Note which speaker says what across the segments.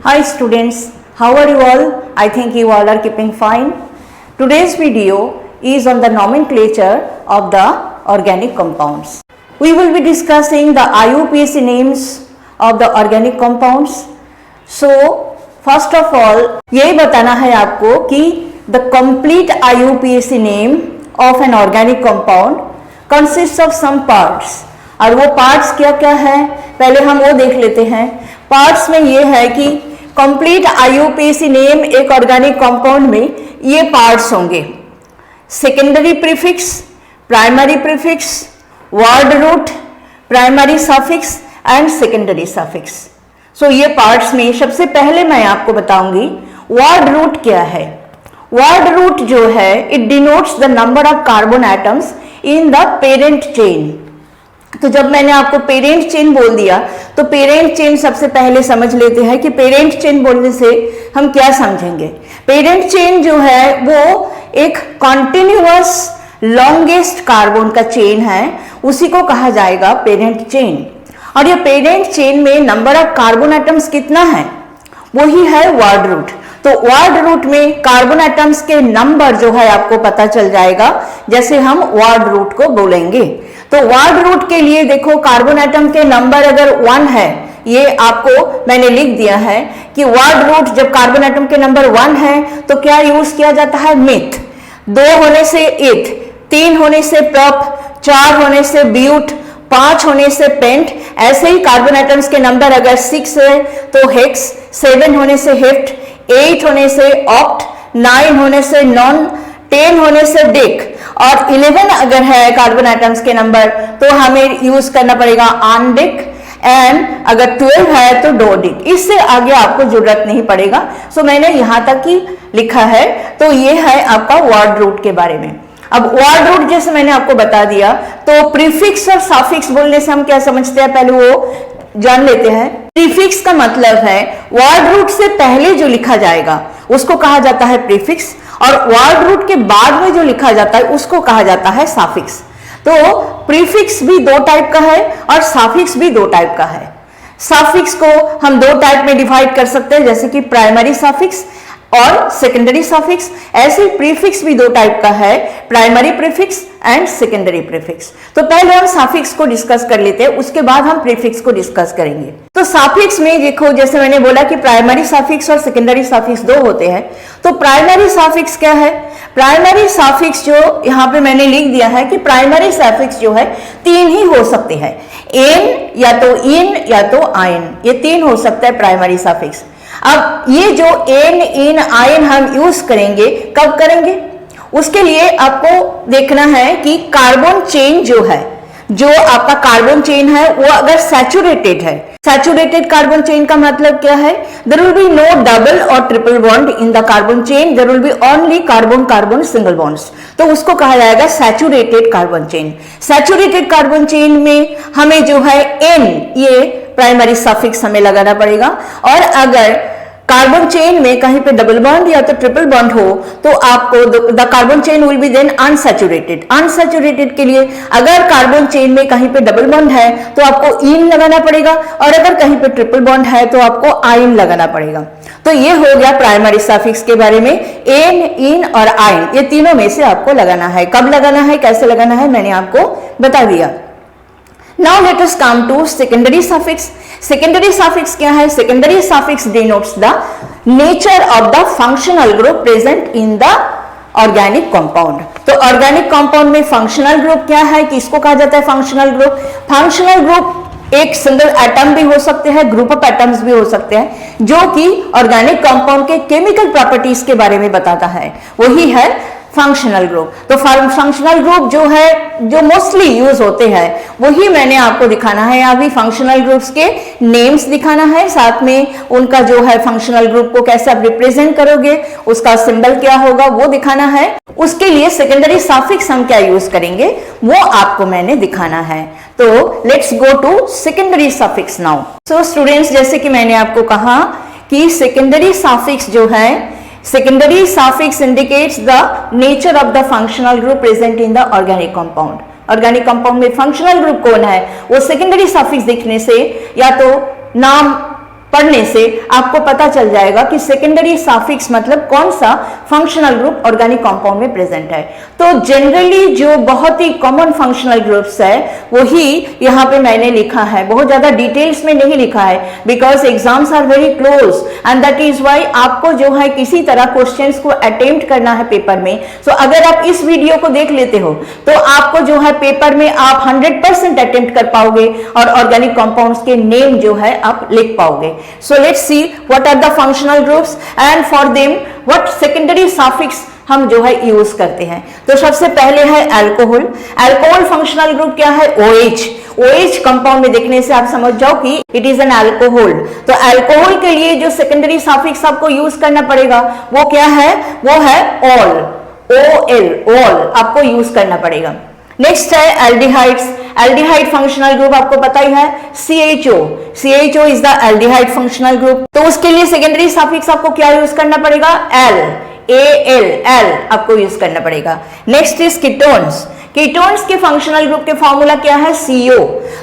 Speaker 1: Hi students, how are you all? I think you all are keeping fine. Today's video is on the nomenclature of the organic compounds. We will be discussing the IUPAC names of the organic compounds. So, first of all, ये बताना है आपको कि the complete IUPAC name of an organic compound consists of some parts. और वो parts क्या क्या है, पहले हम वो देख लेते हैं. पार्ट्स में ये है कि कंप्लीट IUPAC नेम एक ऑर्गेनिक कंपाउंड में ये पार्ट्स होंगे: secondary prefix, primary prefix, word root, primary suffix and secondary suffix. So ये पार्ट्स में सबसे पहले मैं आपको बताऊंगी वर्ड रूट क्या है. वर्ड रूट जो है it denotes the number of carbon atoms in the parent chain. तो जब मैंने आपको पेरेंट चेन बोल दिया तो पेरेंट चेन सबसे पहले समझ लेते हैं कि पेरेंट चेन बोलने से हम क्या समझेंगे. पेरेंट चेन जो है वो एक कॉन्टिन्यूअस लॉन्गेस्ट कार्बन का चेन है, उसी को कहा जाएगा पेरेंट चेन. और ये पेरेंट चेन में नंबर ऑफ कार्बन एटम्स कितना है, वही है वर्ड रूट. तो वर्ड रूट में कार्बन एटम्स के नंबर जो है आपको पता चल जाएगा जैसे हम वर्ड रूट को बोलेंगे. तो वर्ड रूट के लिए देखो, कार्बन एटम के नंबर अगर 1 है, ये आपको मैंने लिख दिया है कि वर्ड रूट जब कार्बन एटम के नंबर 1 है तो क्या यूज किया जाता है, मिथ. 2 होने से इथ, 3 होने से प्रॉप, 4 होने से ब्यूट, 5 होने से पेंट. ऐसे ही कार्बन एटम्स के नंबर अगर 6 है तो हेक्स, 7 होने से हेप्ट, 8 होने से ऑक्ट, 9 होने से नॉन, 10 होने से डेक और 11 अगर है कार्बन एटम्स के नंबर तो हमें यूज करना पड़ेगा आनडेक, एंड अगर 12 है तो डोडिक. इससे आगे आपको जरूरत नहीं पड़ेगा. सो मैंने यहां तक ही लिखा है. तो ये है आपका वर्ड रूट के बारे में. अब वर्ड रूट जैसे मैंने आपको बता दिया तो प्रीफिक्स और सफिक्स बोलने से हम क्या समझते हैं पहले वो जान लेते हैं. प्रीफिक्स का मतलब है वर्ड रूट से पहले जो लिखा जाएगा उसको कहा जाता है प्रीफिक्स, और वर्ड रूट के बाद में जो लिखा जाता है उसको कहा जाता है सफिक्स. तो प्रीफिक्स भी 2 टाइप का है और सफिक्स भी 2 टाइप का है. सफिक्स को हम 2 टाइप में डिवाइड कर सकते हैं, जैसे कि प्राइमरी सफिक्स और सेकेंडरी सफिक्स. ऐसे प्रीफिक्स भी 2 टाइप का है, primary prefix and secondary prefix. तो पहले हम सफिक्स को डिस्कस कर लेते हैं, उसके बाद हम प्रीफिक्स को डिस्कस करेंगे. तो सफिक्स में देखो, जैसे मैंने बोला कि प्राइमरी सफिक्स और सेकेंडरी सफिक्स 2 होते हैं. तो प्राइमरी सफिक्स क्या है, प्राइमरी सफिक्स जो यहाँ पे मैंने लिख दिया है कि प्राइमरी सफिक्स जो है 3 ही हो सकते हैं, एन या तो इन या तो आयन, ये 3 हो सकता है प्राइमरी सफिक्स. अब ये जो एन, इन, आयन हम यूज करेंगे, कब करेंगे, उसके लिए आपको देखना है कि कार्बन चेन जो है, जो आपका कार्बन चेन है वो अगर सैचुरेटेड है. सैचुरेटेड कार्बन चेन का मतलब क्या है, there will be no double और triple bond in the carbon chain, there will be only carbon carbon single bonds. तो उसको कहा जाएगा saturated carbon chain. Saturated carbon chain में हमें जो है एन, ये प्राइमरी सफिक्स हमें लगाना पड़ेगा. और अगर कार्बन चेन में कहीं पे डबल बॉन्ड या तो ट्रिपल बॉन्ड हो तो आपको the carbon chain will be then unsaturated. Unsaturated के लिए अगर कार्बन चेन में कहीं पे डबल बॉन्ड है तो आपको इन लगाना पड़ेगा, और अगर कहीं पे ट्रिपल बॉन्ड है तो आपको आयन लगाना पड़ेगा. तो ये हो गया प्राइमरी सफिक्स के बारे में. एन, इन और आयन, ये तीनों में से आपको लगाना है. कब लगाना है, कैसे लगाना है, मैंने आपको बता दिया. Now let us come to secondary suffix. Secondary suffix क्या है, secondary suffix denotes the nature of the functional group present in the organic compound. तो organic compound में functional group क्या है, किसको कहा जाता है functional group. functional group एक सिंगल एटम भी हो सकते हैं, ग्रुप ऑफ एटम्स भी हो सकते हैं, जो कि ऑर्गेनिक कंपाउंड के केमिकल प्रॉपर्टीज के बारे में बताता है, वही है फंक्शनल ग्रुप. तो फंक्शनल ग्रुप जो है, जो मोस्टली यूज होते हैं, वही मैंने आपको दिखाना है. अभी फंक्शनल ग्रुप्स के नेम्स दिखाना है, साथ में उनका जो है फंक्शनल ग्रुप को कैसे आप रिप्रेजेंट करोगे, उसका सिंबल क्या होगा वो दिखाना है. उसके लिए सेकेंडरी सफिक्स हम क्या यूज करेंगे वो आपको मैंने दिखाना है. तो let's go to secondary suffix now. So students, जैसे कि मैंने आपको कहा कि सेकेंडरी सफिक्स जो है, secondary suffix indicates the nature of the functional group present in the organic compound. Organic compound में फंक्शनल ग्रुप कौन है वो सेकेंडरी सफिक्स देखने से या तो नाम पढ़ने से आपको पता चल जाएगा कि सेकेंडरी सफिक्स मतलब कौन सा फंक्शनल ग्रुप ऑर्गेनिक कंपाउंड में प्रेजेंट है। तो जनरली जो बहुत ही कॉमन फंक्शनल ग्रुप्स है वही यहाँ पे मैंने लिखा है, बहुत ज्यादा डिटेल्स में नहीं लिखा है, because exams are very close and that is why आपको जो है किसी तरह क्वेश्चंस को अटेम्प्ट करना है पेपर में। सो अगर आप इस वीडियो को देख लेते हो तो आपको जो है पेपर में आप 100% अटेम्प्ट कर पाओगे और ऑर्गेनिक कंपाउंड्स के नेम जो है आप लिख पाओगे। So let's see what are the functional groups and for them what secondary suffix हम जो है यूज करते हैं। तो सबसे पहले है अल्कोहल। अल्कोहल फंक्शनल ग्रुप क्या है? OH। OH कंपाउंड में देखने से आप समझ जाओ कि इट इज एन अल्कोहल। तो अल्कोहल के लिए जो सेकेंडरी सफिक्स आपको यूज करना पड़ेगा वो क्या है? वो है ऑल, OL, ऑल आपको यूज करना पड़ेगा। नेक्स्ट है एल्डिहाइड्स। एल्डिहाइड फंक्शनल ग्रुप आपको पता ही है CHO। CHO is the aldehyde functional group. तो उसके लिए सेकेंडरी सफिक्स आपको क्या यूज करना पड़ेगा? L, AL आपको यूज करना पड़ेगा। Next is ketones. कीटोन्स के फंक्शनल ग्रुप के फॉर्मूला क्या है? CO।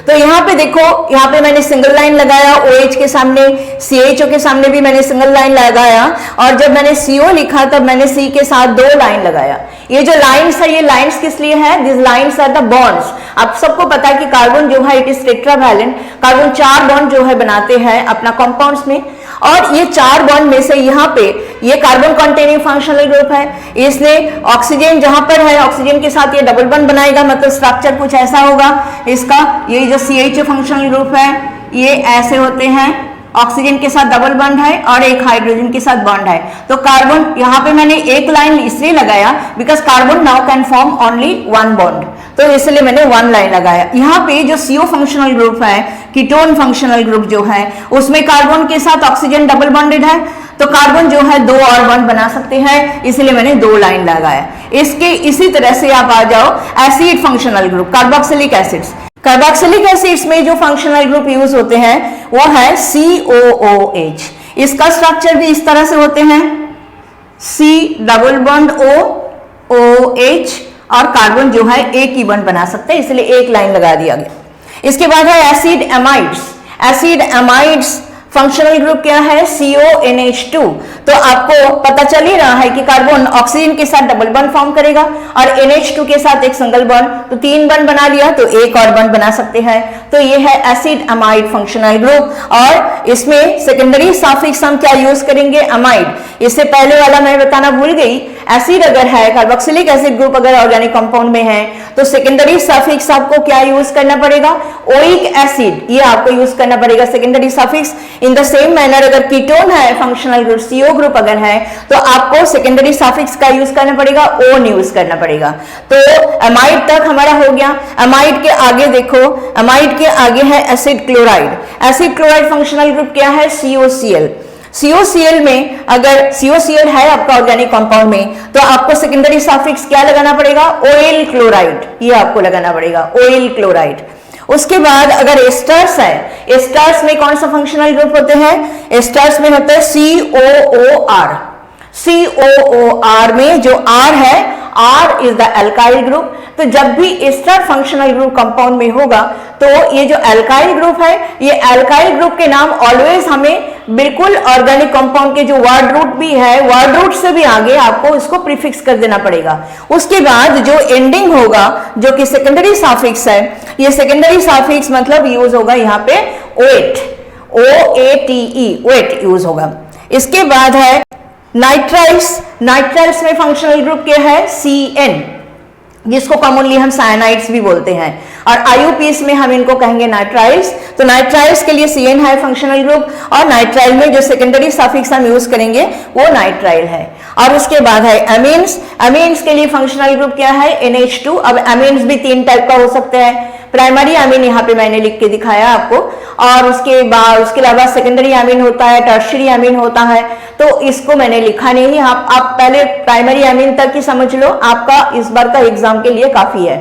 Speaker 1: तो यहाँ पे देखो, यहाँ पे मैंने सिंगल लाइन लगाया OH के सामने, CHO के सामने भी मैंने सिंगल लाइन लगाया और जब मैंने CO लिखा तब मैंने C के साथ 2 लाइन लगाया। ये जो लाइंस है ये लाइंस किस लिए है? This lines are the bonds. आप सबको पता है कि कार्बन जो है it is tetravalent. Carbon 4 bond जो है बनाते हैं अपना कंपाउंड्स में और ये 4 बॉन्ड में से यहाँ पे ये कार्बन कंटेनिंग फंक्शनल ग्रुप है। इसने ऑक्सीजन जहां पर है ऑक्सीजन के साथ ये डबल बॉन्ड बनाएगा, मतलब स्ट्रक्चर कुछ ऐसा होगा इसका। ये जो CHO फंक्शनल ग्रुप है ये ऐसे होते हैं, ऑक्सीजन के साथ डबल बॉन्ड है और एक हाइड्रोजन के साथ बॉन्ड है। तो कार्बन यहाँ पे मैंने एक लाइन इसलिए लगाया because carbon now can form only 1 bond, तो इसलिए मैंने 1 लाइन लगाया। यहाँ पे जो CO फंक्शनल ग्रुप है, कीटोन फंक्शनल ग्रुप जो है उसमें कार्बन के साथ ऑक्सीजन डबल बॉन्डेड है, तो कार्बन जो है 2 और बॉन्ड बना सकते हैं, इसलिए मैंने 2 लाइन लगाया। इसके इसी तरह से आप आ जाओ acid functional group, carboxylic acids. Carboxylic acids में जो फंक्शनल ग्रुप यूज होते हैं वो है COOH। इसका स्ट्रक्चर भी इस तरह से होते हैं, C double bond O, OH और कार्बन जो है एक ही बॉन्ड बना सकते हैं, इसलिए एक लाइन लगा दिया गया। इसके बाद है acid amides. Acid amides functional group क्या है? CONH2। तो आपको पता चल ही रहा है कि कार्बन ऑक्सीजन के साथ डबल बॉन्ड फॉर्म करेगा और NH2 के साथ एक सिंगल बॉन्ड, तो 3 बॉन्ड बना लिया तो एक और बॉन्ड बना सकते हैं। तो ये है एसिड अमाइड फंक्शनल ग्रुप और इसमें सेकेंडरी सफिक्स हम क्या यूज करेंगे? अमाइड। इससे पहले वाला मैं बताना भूल गई, एसिड अगर है, कार्बोक्सिलिक एसिड ग्रुप अगर ऑर्गेनिक कंपाउंड में है तो सेकेंडरी सफिक्स आपको क्या यूज करना पड़ेगा? ओइक एसिड, ये आपको यूज करना पड़ेगा secondary suffix. In the same manner अगर कीटोन है फंक्शनल ग्रुप, CO ग्रुप अगर है तो आपको सेकेंडरी सफिक्स का यूज करना पड़ेगा, ओन यूज करना पड़ेगा। तो अमाइड तक हमारा हो गया। अमाइड के आगे देखो, अमाइड के आगे है acid chloride. Acid chloride functional group क्या है? COCl। COCl में अगर COCl है आपका ऑर्गेनिक कंपाउंड में तो आपको सेकेंडरी सफिक्स क्या लगाना पड़ेगा? ऑयल क्लोराइड, ये आपको लगाना पड़ेगा, ऑयल क्लोराइड। उसके बाद अगर एस्टर्स है, एस्टर्स में कौन सा फंक्शनल ग्रुप होते हैं? एस्टर्स में होता है COOR। COOR में जो R है, R is the alkyl group. तो जब भी एस्टर फंक्शनल ग्रुप कंपाउंड में होगा तो ये जो एल्काइल ग्रुप है, ये एल्काइल ग्रुप के नाम ऑलवेज हमें बिल्कुल ऑर्गेनिक कंपाउंड के जो वर्ड रूट भी है, वर्ड रूट से भी आगे आपको इसको प्रीफिक्स कर देना पड़ेगा। उसके बाद जो एंडिंग होगा जो कि सेकेंडरी सफिक्स है, ये सेकेंडरी सफिक्स मतलब यूज होगा यहाँ पे OATE, OATE, OATE यूज होगा। इसके बाद है नाइट्राइल्स। नाइट्राइल्स में फंक्शनल ग्रुप क्या है? CN, जिसको कॉमनली हम साइनाइड्स भी बोलते हैं और IUPACs में हम इनको कहेंगे नाइट्राइल्स। तो नाइट्राइल्स के लिए CN है फंक्शनल ग्रुप और नाइट्राइल में जो सेकेंडरी सफिक्स हम यूज करेंगे वो नाइट्राइल है। और उसके बाद है अमीन्स। अमीन्स के लिए फंक्शनल ग्रुप क्या है? NH2। अब अमीन्स भी 3 टाइप का हो सकते हैं। प्राइमरी अमीन यहाँ पे मैंने लिख के दिखाया आपको, और उसके बाद उसके अलावा सेकेंडरी अमीन होता है, टर्शियरी अमीन होता है, तो इसको मैंने लिखा नहीं। आप पहले प्राइमरी अमीन तक ही समझ लो, आपका इस बार का एग्जाम के लिए काफी है।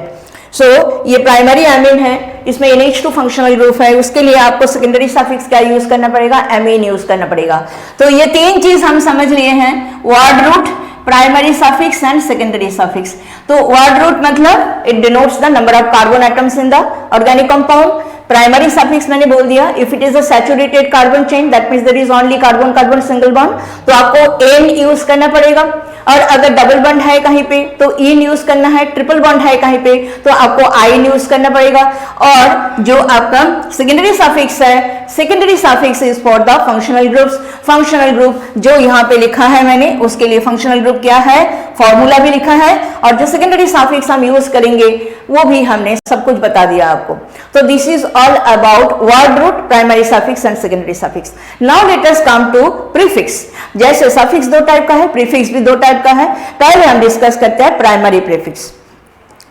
Speaker 1: ये प्राइमरी अमीन है, इसमें NH2 फंक्शनल ग्रुप है, उसके लिए आपको सेकेंडरी सफिक्स क्या यूज करना पड़ेगा? अमीन यूज करना पड़ेगा। तो ये 3 चीज हम समझ लिए हैं, word root, primary suffix and secondary suffix. तो वर्ड रूट मतलब it denotes the number of carbon atoms in the organic compound. Primary suffix मैंने बोल दिया, if it is a saturated carbon chain that means there is only carbon carbon single bond, तो आपको N use करना पड़ेगा। और अगर double bond है कहीं पे तो इन यूज करना है, ट्रिपल बॉन्ड है कहीं पे तो आपको आइन यूज करना पड़ेगा। और जो आपका सेकेंडरी सफिक्स है, secondary suffix is for the functional groups. Functional group जो यहाँ पे लिखा है मैंने, उसके लिए फंक्शनल ग्रुप क्या है, फॉर्मूला भी लिखा है, और जो सेकेंडरी सफिक्स हम यूज करेंगे वो भी हमने सब कुछ बता दिया आपको। तो this is all about word root, primary suffix and secondary suffix. Now let us come to prefix. जैसे सफिक्स दो टाइप का है, प्रीफिक्स भी दो टाइप का है। पहले हम डिस्कस करते हैं प्राइमरी प्रीफिक्स।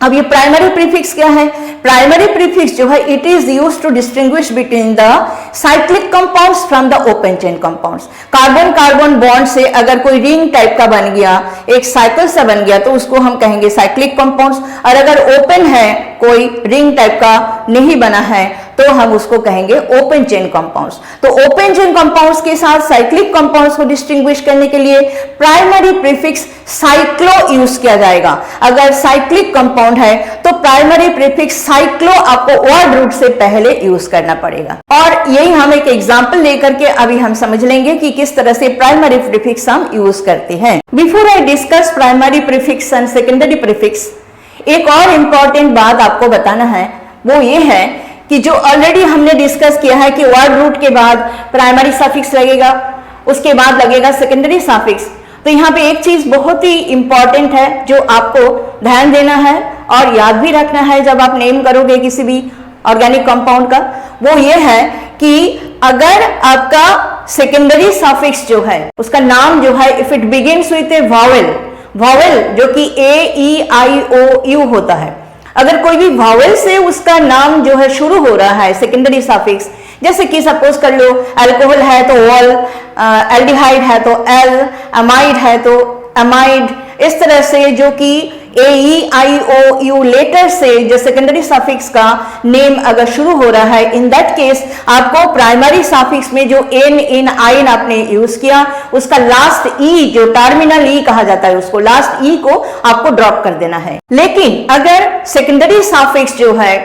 Speaker 1: अब ये प्राइमरी प्रीफिक्स क्या है? प्राइमरी प्रीफिक्स जो है it is used to distinguish between the cyclic compounds from the open chain compounds. Carbon carbon bond से अगर कोई रिंग टाइप का बन गया, एक साइकिल सा बन गया, तो उसको हम कहेंगे साइक्लिक कंपाउंड्स। और अगर ओपन है, कोई रिंग टाइप का नहीं बना है, तो हम उसको कहेंगे ओपन चेन कंपाउंड्स। तो ओपन चेन कंपाउंड्स के साथ साइक्लिक कंपाउंड्स को डिस्टिंग्विश करने के लिए प्राइमरी प्रीफिक्स साइक्लो यूज किया जाएगा। अगर साइक्लिक कंपाउंड है तो प्राइमरी प्रीफिक्स साइक्लो आपको वर्ड रूट से पहले यूज करना पड़ेगा। और यही हम एक एग्जांपल लेकर के अभी हम समझ लेंगे कि किस तरह से प्राइमरी प्रीफिक्स हम यूज करते हैं। Before I discuss primary prefix and secondary prefix, एक और इंपॉर्टेंट बात आपको बताना है, वो ये है कि जो ऑलरेडी हमने डिस्कस किया है कि वर्ड रूट के बाद प्राइमरी सफिक्स लगेगा, उसके बाद लगेगा सेकेंडरी सफिक्स। तो यहाँ पे एक चीज बहुत ही इंपॉर्टेंट है जो आपको ध्यान देना है और याद भी रखना है जब आप नेम करोगे किसी भी ऑर्गेनिक कंपाउंड का, वो ये है कि अगर आपका सेकेंडरी सफिक्स जो है उसका नाम जो है if it begins with A Wavell, Wavell जो कि AEIOU होता है, अगर कोई भी वावेल से उसका नाम जो है शुरू हो रहा है सेकेंडरी सफिक्स, जैसे कि सपोज कर लो अल्कोहल है तो वॉल, एल्डिहाइड है तो एल, अमाइड है तो अमाइड, इस तरह से जो कि AEIOU लेटर से जो सेकेंडरी सफिक्स का नेम अगर शुरू हो रहा है, इन दैट केस आपको प्राइमरी सफिक्स में जो एन इन आइन आपने यूज किया, उसका लास्ट ई जो टर्मिनल ई कहा जाता है, उसको लास्ट ई को आपको ड्रॉप कर देना है। लेकिन अगर सेकेंडरी सफिक्स जो है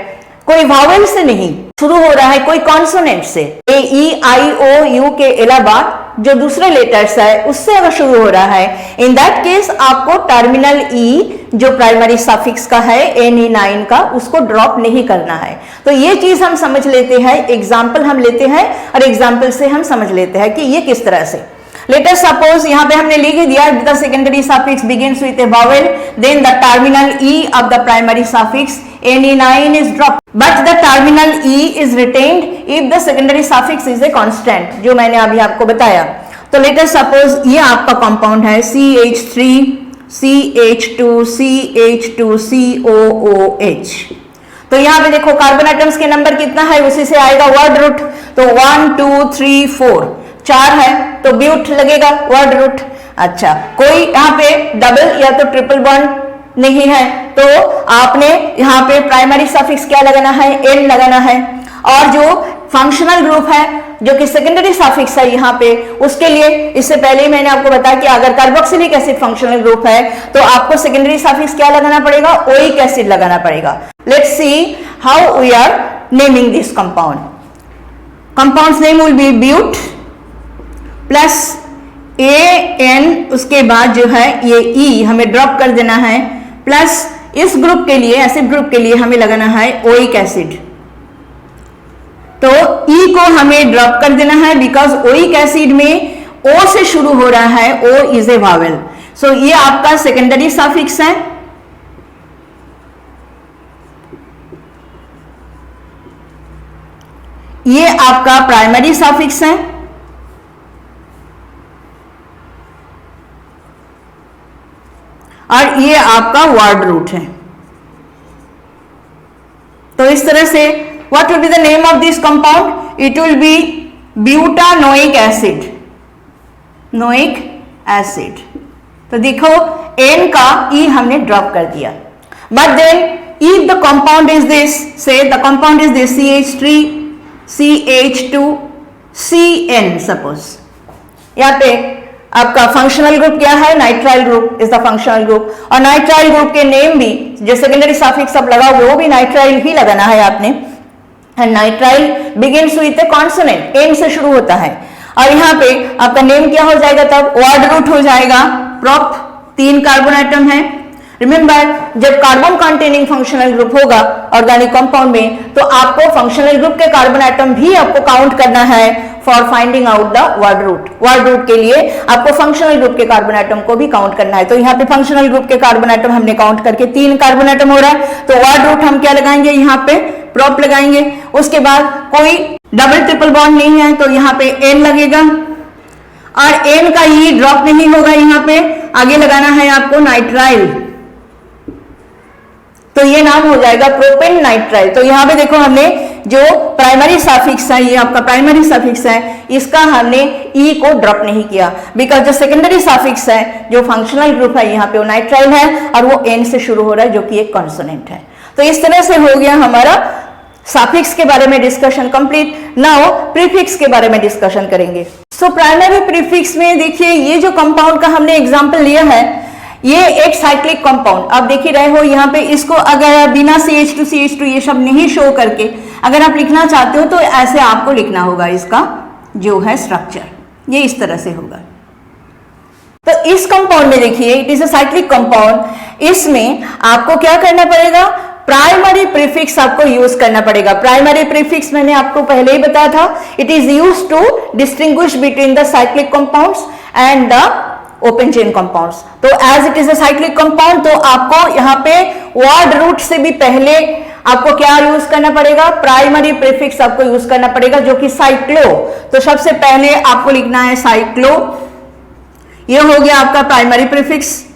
Speaker 1: कोई वावेल से नहीं शुरू हो रहा है, कोई कॉन्सोनेंट से, AEIOU के अलावा जो दूसरे लेटर्स है उससे अगर शुरू हो रहा है, इन दैट केस आपको टर्मिनल ई जो प्राइमरी सफिक्स का है NE9 का, उसको ड्रॉप नहीं करना है। तो ये चीज हम समझ लेते हैं, एग्जाम्पल हम लेते हैं और एग्जाम्पल से हम समझ लेते हैं कि ये किस तरह से। Let us suppose यहाँ पे हमने लिख दिया the secondary suffix begins with a vowel, then the terminal e of the primary suffix NE9 is dropped, but the terminal e is retained if the secondary suffix is a constant, जो मैंने अभी आपको बताया। तो let us suppose ये आपका compound है CH3 CH2 CH2 COOH। तो यहाँ पे देखो कार्बन एटम्स के नंबर कितना है, उसी से आएगा वर्ड रूट। तो 1 2 3 4 4 है तो ब्यूट लगेगा वर्ड रूट। अच्छा, कोई यहाँ पे डबल या तो ट्रिपल बॉन्ड नहीं है तो आपने यहाँ पे प्राइमरी सफिक्स क्या लगाना है, एन लगाना है। और जो फंक्शनल ग्रुप है जो कि सेकेंडरी सफिक्स है यहाँ पे, उसके लिए इससे पहले ही मैंने आपको बताया कि अगर कार्बोक्सिलिक एसिड फंक्शनल ग्रुप है तो आपको सेकेंडरी सफिक्स क्या लगाना पड़ेगा, ओइक एसिड लगाना पड़ेगा। Let's see how we are naming this compound. Compounds name will be but plus AN, उसके बाद जो है ये E हमें ड्रॉप कर देना है, प्लस इस ग्रुप के लिए, एसिड ग्रुप के लिए हमें लगाना है ओइक एसिड। तो E को हमें ड्रॉप कर देना है बिकॉज ओइक एसिड में O से शुरू हो रहा है, O इज ए वावेल। सो ये आपका सेकेंडरी सफिक्स है। ये आपका प्राइमरी सफिक्स है। और ये आपका वर्ड रूट है। तो इस तरह से what will be the name of this compound, it will be butanoic acid, noic acid. तो देखो एन का ई हमने ड्रॉप कर दिया। But then if the compound is this, say the compound is this CH3 CH2 CN, suppose यहाँ पे आपका functional group क्या है, nitrile group is the functional group. और नाइट्राइल ग्रुप के नेम भी जो सेकेंडरी सफिक्स आप लगाओगे वो भी नाइट्राइल ही लगाना है आपने। And nitrile begins with a consonant, N से शुरू होता है। और यहाँ पे आपका नेम क्या हो जाएगा, तब वर्ड रूट हो जाएगा। प्रोप 3 कार्बन आइटम है। रिमेंबर, जब कार्बन कंटेनिंग फंक्शनल ग्रुप होगा ऑर्गेनिक कंपाउंड में, तो आपको फंक्शनल ग्रुप के कार्बन आइटम भी आपको काउंट करना है for finding out the word root. Word root के लिए आपको फंक्शनल ग्रुप के कार्बन आइटम को भी काउंट करना है। तो यहाँ पे फंक्शनल ग्रुप के कार्बन आइटम हमने काउंट करके 3 कार्बन आइटम हो रहा है, तो वर्ड रूट हम क्या लगाएंगे, यहाँ पे प्रोप लगाएंगे। उसके बाद कोई डबल ट्रिपल बॉन्ड नहीं है, तो यहाँ पे एन लगेगा, और एन का ई ड्रॉप नहीं होगा, यहाँ पे आगे लगाना है आपको नाइट्राइल, तो ये नाम हो जाएगा प्रोपेन नाइट्राइल। तो यहाँ पे देखो, हमने जो प्राइमरी सफिक्स है, ये आपका प्राइमरी सफिक्स है, इसका हमने ई को ड्रॉप नहीं किया, बिकॉज जो सेकेंडरी सफिक्स है, जो फंक्शनल ग्रुप है, यहाँ पे वो नाइट्राइल है और वो एन से शुरू हो रहा है, जो कि एक कॉन्सोनेंट है। तो इस तरह से हो गया हमारा सफिक्स के बारे में डिस्कशन कंप्लीट। नाउ प्रीफिक्स के बारे में डिस्कशन करेंगे। सो प्राइमरी प्रीफिक्स में देखिए, ये जो कंपाउंड का हमने एग्जांपल लिया है, ये एक साइक्लिक कंपाउंड, आप देख ही रहे हो यहाँ पे। इसको अगर बिना CH2 ये सब नहीं शो करके अगर आप लिखना चाहते हो, तो ऐसे आपको लिखना होगा। इसका जो है स्ट्रक्चर ये इस तरह से होगा। तो इस कंपाउंड में देखिए, it is a cyclic compound. इसमें आपको क्या करना पड़ेगा, प्राइमरी प्रीफिक्स आपको यूज करना पड़ेगा। प्राइमरी प्रीफिक्स मैंने आपको पहले ही बताया था, it is used to distinguish between the cyclic compounds and the open chain compounds. तो as it is a cyclic compound, तो आपको यहाँ पे वर्ड रूट से भी पहले आपको क्या यूज करना पड़ेगा, प्राइमरी प्रीफिक्स आपको यूज करना पड़ेगा, जो कि साइक्लो। तो सबसे पहले आपको लिखना है साइक्लो, ये हो गया आपका प्राइमरी प्रीफिक्स।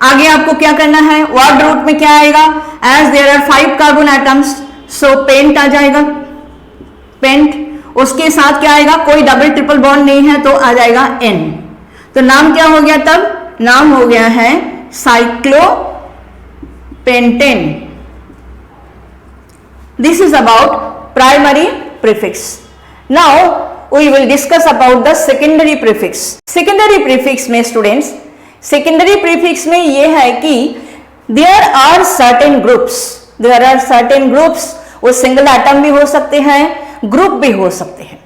Speaker 1: आगे आपको क्या करना है, वर्ड रूट में क्या आएगा, as there are 5 carbon atoms, so pent आ जाएगा, पेंट। उसके साथ क्या आएगा, कोई डबल ट्रिपल बॉन्ड नहीं है, तो आ जाएगा एन। तो नाम क्या हो गया, तब नाम हो गया है cyclopentane. This is about primary prefix. Now we will discuss about the secondary prefix. Secondary prefix में स्टूडेंट्स, सेकेंडरी प्रीफिक्स में यह है कि देयर आर सर्टेन ग्रुप्स, वो सिंगल एटम भी हो सकते हैं, ग्रुप भी हो सकते हैं।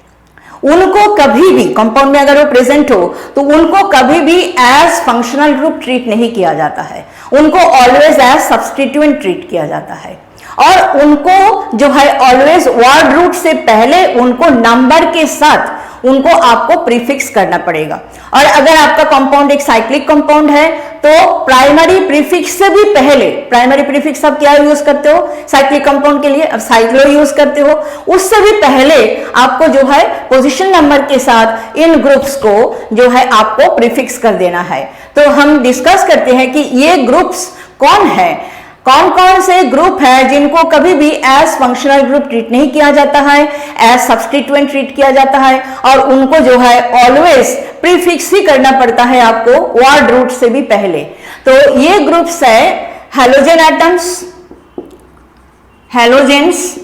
Speaker 1: उनको कभी भी कंपाउंड में अगर वो प्रेजेंट हो, तो उनको कभी भी एज फंक्शनल ग्रुप ट्रीट नहीं किया जाता है, उनको ऑलवेज एज सब्स्टिट्यूएंट ट्रीट किया जाता है। और उनको जो है ऑलवेज वर्ड रूट से पहले उनको नंबर के साथ उनको आपको प्रीफिक्स करना पड़ेगा। और अगर आपका कंपाउंड एक साइक्लिक कंपाउंड है, तो प्राइमरी प्रीफिक्स से भी पहले, प्राइमरी प्रीफिक्स आप क्या यूज करते हो साइक्लिक कंपाउंड के लिए, अब साइक्लो यूज करते हो, उससे भी पहले आपको जो है पोजीशन नंबर के साथ इन ग्रुप्स को जो है आपको प्रीफिक्स कर देना है। तो हम डिस्कस करते हैं कि ये ग्रुप्स कौन है, कौन कौन से ग्रुप है जिनको कभी भी एज फंक्शनल ग्रुप ट्रीट नहीं किया जाता है, एज सब्स्टिट्यूएंट ट्रीट किया जाता है, और उनको जो है ऑलवेज प्रीफिक्स ही करना पड़ता है आपको वर्ड रूट से भी पहले। तो ये ग्रुप्स है हैलोजन एटम्स, हैलोजेंस,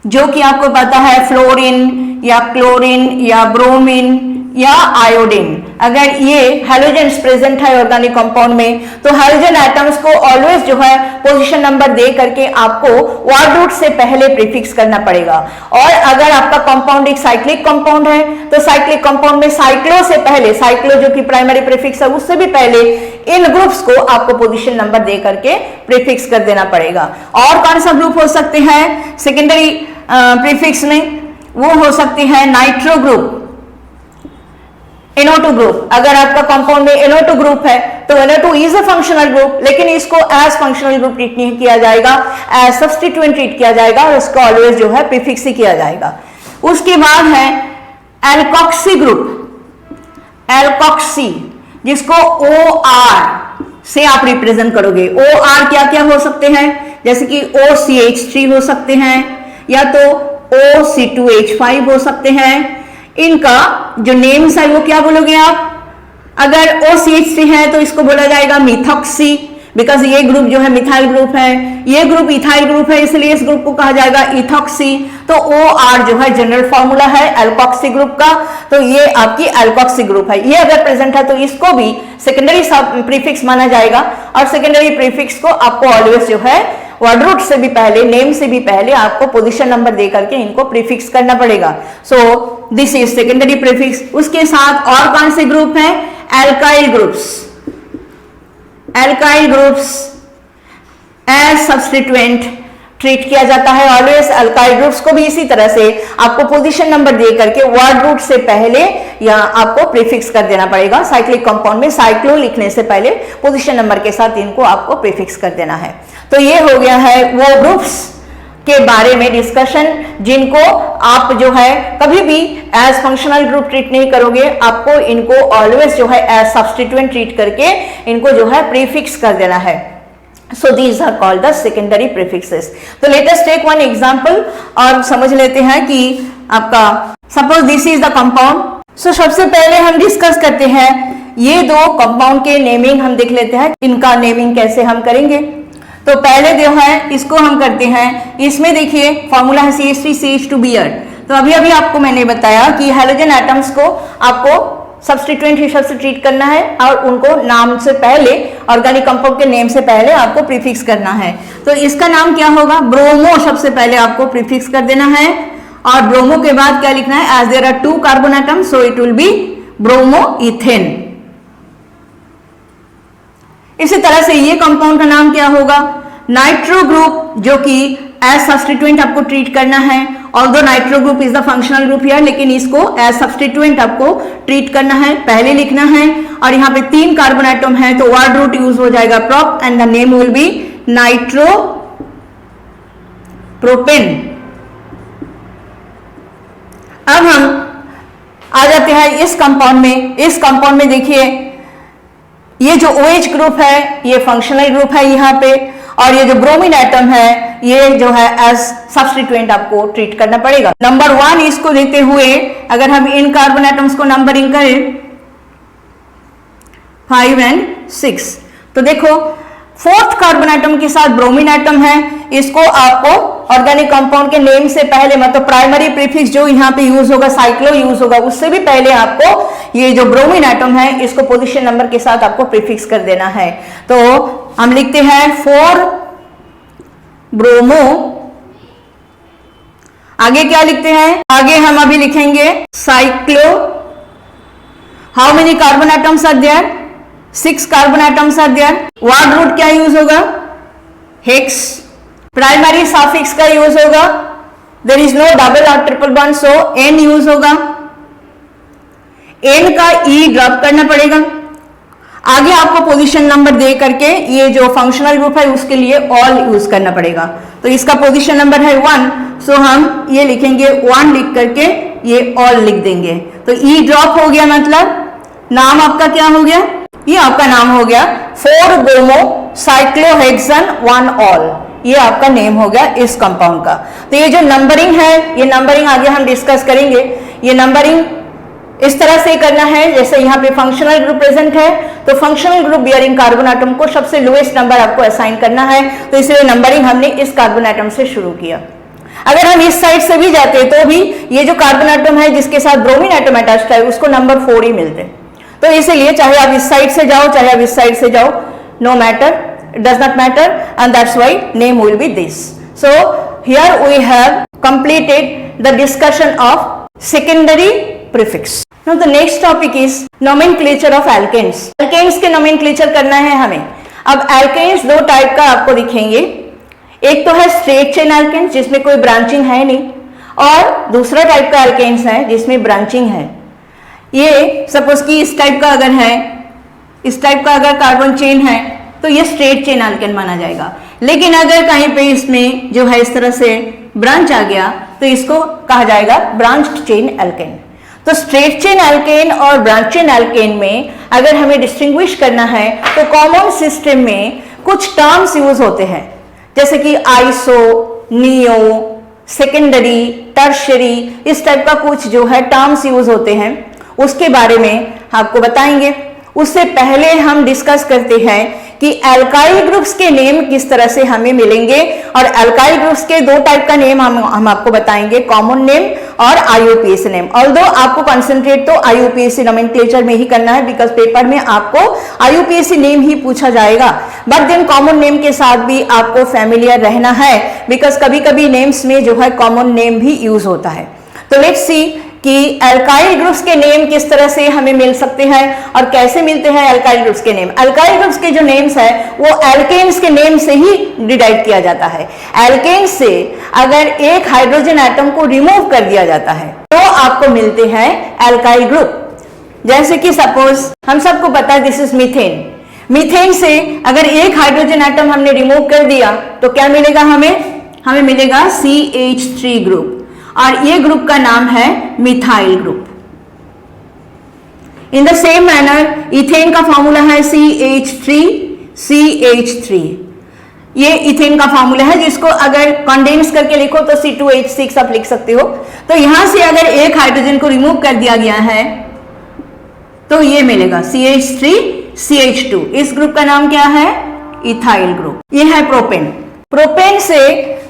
Speaker 1: जो कि आपको पता है फ्लोरीन या क्लोरीन या ब्रोमीन या आयोडीन। अगर ये हैलोजेंस प्रेजेंट है ऑर्गेनिक कंपाउंड में, तो हैलोजन एटम्स को ऑलवेज जो है पोजीशन नंबर दे करके आपको वर्ड रूट से पहले प्रीफिक्स करना पड़ेगा। और अगर आपका कंपाउंड एक साइक्लिक कंपाउंड है, तो साइक्लिक कंपाउंड में साइक्लो से पहले, साइक्लो जो कि प्राइमरी प्रीफिक्स है, उससे भी पहले इन ग्रुप्स को आपको पोजीशन नंबर दे करके प्रीफिक्स कर देना पड़ेगा। और कौन सा ग्रुप हो सकते हैं सेकेंडरी प्रीफिक्स में, वो हो सकते हैं नाइट्रो ग्रुप, NO2 ग्रुप। अगर आपका कंपाउंड में NO2 ग्रुप है, तो NO2 is a functional group, लेकिन इसको एज फंक्शनल ग्रुप ट्रीट नहीं किया जाएगा, एज सब्स्टिट्यूएंट ट्रीट किया जाएगा, और इसको ऑलवेज जो है प्रीफिक्स ही किया जाएगा। उसके बाद है एल्कोक्सी ग्रुप, एल्कोक्सी, जिसको OR से आप रिप्रेजेंट करोगे। OR क्या क्या हो सकते हैं, जैसे कि OCH3 हो सकते हैं, या तो OC2H5 हो सकते हैं। इनका जो नेम्स है वो क्या बोलोगे आप, अगर OCH3 है तो इसको बोला जाएगा मिथॉक्सी, बिकॉज ये ग्रुप जो है मिथाइल ग्रुप है, ये ग्रुप इथाइल ग्रुप है, इसलिए इस ग्रुप को कहा जाएगा इथॉक्सी। तो OR जो है जनरल फॉर्मूला है एल्कोक्सी ग्रुप का, तो ये आपकी एल्कोक्सी ग्रुप है। ये अगर प्रेजेंट है तो इसको भी सेकेंडरी प्रीफिक्स माना जाएगा, और सेकेंडरी प्रीफिक्स को आपको ऑलवेज जो है वर्ड रूट से भी पहले, नेम से भी पहले आपको पोजीशन नंबर दे करके इनको प्रीफिक्स करना पड़ेगा। So this is secondary prefix. उसके साथ और कौन से ग्रुप हैं? Alkyl groups. Alkyl groups as substituent treat किया जाता है ऑलवेज। अल्काइल ग्रुप्स को भी इसी तरह से आपको पोजीशन नंबर दे करके वर्ड रूट से पहले या आपको प्रीफिक्स कर देना पड़ेगा। साइक्लिक कंपाउंड में साइक्लो लिखने से पहले पोजीशन नंबर के साथ इनको आपको प्रीफिक्स कर देना है। तो ये हो गया है वो ग्रुप्स के बारे में डिस्कशन जिनको आप जो है कभी भी एज फंक्शनल ग्रुप ट्रीट नहीं करोगे, आपको इनको ऑलवेज जो है एज सब्स्टिट्यूएंट ट्रीट करके इनको जो है प्रीफिक्स कर देना है। So these are called the secondary prefixes. तो let us take one example और समझ लेते हैं कि आपका suppose this is the compound. So सबसे पहले हम डिस्कस करते हैं ये दो कंपाउंड के नेमिंग हम देख लेते हैं, इनका नेमिंग कैसे हम करेंगे। तो पहले जो है इसको हम करते हैं, इसमें देखिए फॉर्मूला है CH3CH2Br। तो अभी अभी आपको मैंने बताया कि हैलोजन एटम्स को आपको सब्स्टिट्यूएंट हिसाब से ट्रीट करना है और उनको नाम से पहले, ऑर्गेनिक कंपाउंड के नेम से पहले आपको प्रीफिक्स करना है। तो इसका नाम क्या होगा? ब्रोमो सबसे पहले आपको प्रीफिक्स कर देना है, और ब्रोमो के बाद क्या लिखना है? As there are 2 carbon atoms so it will be bromo ethane. इसी तरह से ये कंपाउंड का नाम क्या होगा? नाइट्रो ग्रुप, जो कि एज सब्स्टिट्यूएंट आपको ट्रीट करना है। Although nitro group is the functional group here, लेकिन इसको एज सब्स्टिट्यूएंट आपको ट्रीट करना है, पहले लिखना है। और यहाँ पे 3 कार्बन एटम है तो वर्ड रूट यूज हो जाएगा prop and the name will B nitro propane. अब हम आ जाते हैं इस कंपाउंड में। इस कंपाउंड में देखिए ये जो OH ग्रुप है ये फंक्शनल ग्रुप है यहाँ पे, और ये जो ब्रोमीन एटम है ये जो है एज सब्स्टिट्यूएंट आपको ट्रीट करना पड़ेगा। नंबर 1 इसको देते हुए अगर हम इन कार्बन एटम्स को नंबरिंग करें 5 और 6, तो देखो 4th कार्बन एटम के साथ ब्रोमीन एटम है, इसको आपको ऑर्गेनिक कंपाउंड के नेम से पहले, मतलब प्राइमरी प्रीफिक्स जो यहाँ पे यूज होगा साइक्लो यूज होगा, उससे भी पहले आपको ये जो ब्रोमीन एटम है इसको पोजीशन नंबर के साथ आपको प्रीफिक्स कर देना है। तो हम लिखते हैं 4 ब्रोमो। आगे क्या लिखते हैं? आगे हम अभी लिखेंगे cyclo. How many carbon atoms are there? 6 carbon atoms are there. Word root क्या यूज होगा? हेक्स। प्राइमरी सफिक्स का यूज होगा, देयर इज नो डबल और triple bond so ane use होगा। एन का ई ड्रॉप करना पड़ेगा। आगे आपको पोजीशन नंबर दे करके ये जो फंक्शनल ग्रुप है उसके लिए ऑल यूज करना पड़ेगा। तो इसका पोजीशन नंबर है 1, सो हम ये लिखेंगे 1 लिख करके ये ऑल लिख देंगे। तो ई ड्रॉप हो गया, मतलब नाम आपका क्या हो गया? ये आपका नाम हो गया 4 ब्रोमो साइक्लोहेक्सेन 1 ऑल। ये आपका नेम हो गया इस कंपाउंड का। तो ये जो नंबरिंग है, ये नंबरिंग आगे हम डिस्कस करेंगे। ये नंबरिंग इस तरह से करना है जैसे यहाँ पे फंक्शनल ग्रुप प्रेजेंट है, तो functional group bearing carbon atom को सबसे लोएस्ट नंबर आपको असाइन करना है। तो इसलिए नंबरिंग हमने इस कार्बन एटम से शुरू किया। अगर हम इस साइड से भी जाते तो भी ये जो कार्बन एटम है जिसके साथ ब्रोमीन एटम अटैच्ड है उसको नंबर 4 ही मिलते। तो इसीलिए चाहे आप इस साइड से जाओ चाहे आप इस साइड से जाओ, no matter, it does not matter, and that's why name will be this. So here we have completed the discussion of secondary prefix. Now the next topic is nomenclature of alkanes. Alkanes के nomenclature करना है हमें। अब alkanes 2 type का आपको दिखेंगे, एक तो है straight chain alkanes जिसमें कोई ब्रांचिंग है नहीं, और दूसरा टाइप का alkanes है जिसमें ब्रांचिंग है। ये सपोज कि इस टाइप का अगर है, इस टाइप का अगर कार्बन चेन है तो ये स्ट्रेट चेन एल्केन माना जाएगा। लेकिन अगर कहीं पे इसमें जो है इस तरह से ब्रांच आ गया तो इसको कहा जाएगा ब्रांच्ड चेन एल्केन। तो स्ट्रेट चेन एल्केन और ब्रांच चेन एल्केन में अगर हमें डिस्टिंग्विश करना है तो कॉमन सिस्टम में कुछ टर्म्स यूज होते हैं, जैसे कि आइसो, नियो, सेकेंडरी, टर्शियरी, इस टाइप का कुछ जो है टर्म्स यूज होते हैं, उसके बारे में आपको बताएंगे। उससे पहले हम डिस्कस करते हैं कि एल्काइल ग्रुप्स के नेम किस तरह से हमें मिलेंगे, और एल्काइल ग्रुप्स के दो टाइप का नेम हम आपको बताएंगे, कॉमन नेम और आईयूपीएसी नेम। ऑल्दो आपको कंसंट्रेट तो आईयूपीएसी नोमेनक्लेचर में ही करना है, बिकॉज पेपर में आपको आईयूपीएसी नेम ही पूछा जाएगा, बट देन कॉमन नेम के साथ भी आपको फैमिलियर रहना है, बिकॉज कभी कभी नेम्स में जो है कॉमन नेम भी यूज होता है। तो लेट्स सी कि एल्काइल ग्रुप्स के नेम किस तरह से हमें मिल सकते हैं और कैसे मिलते हैं एल्काइल ग्रुप्स के नेम। एल्काइल ग्रुप्स के जो नेम्स है वो एल्केन्स के नेम से ही डिराइव किया जाता है। एल्केन्स से अगर एक हाइड्रोजन एटम को रिमूव कर दिया जाता है तो आपको मिलते हैं एल्काइल ग्रुप। जैसे कि सपोज हम सबको पता है दिस इज मीथेन। मीथेन से अगर एक हाइड्रोजन एटम हमने रिमूव कर दिया तो क्या मिलेगा हमें मिलेगा CH3 ग्रुप, और ये ग्रुप का नाम है methyl group. In the same manner ethane का फॉर्मूला है CH3। ये इथेन का फॉर्मूला है, जिसको अगर कंडेंस करके लिखो तो C2H6 आप लिख सकते हो। तो यहां से अगर एक हाइड्रोजन को रिमूव कर दिया गया है तो ये मिलेगा CH3CH2। इस ग्रुप का नाम क्या है? Ethyl group. ये है प्रोपेन। प्रोपेन से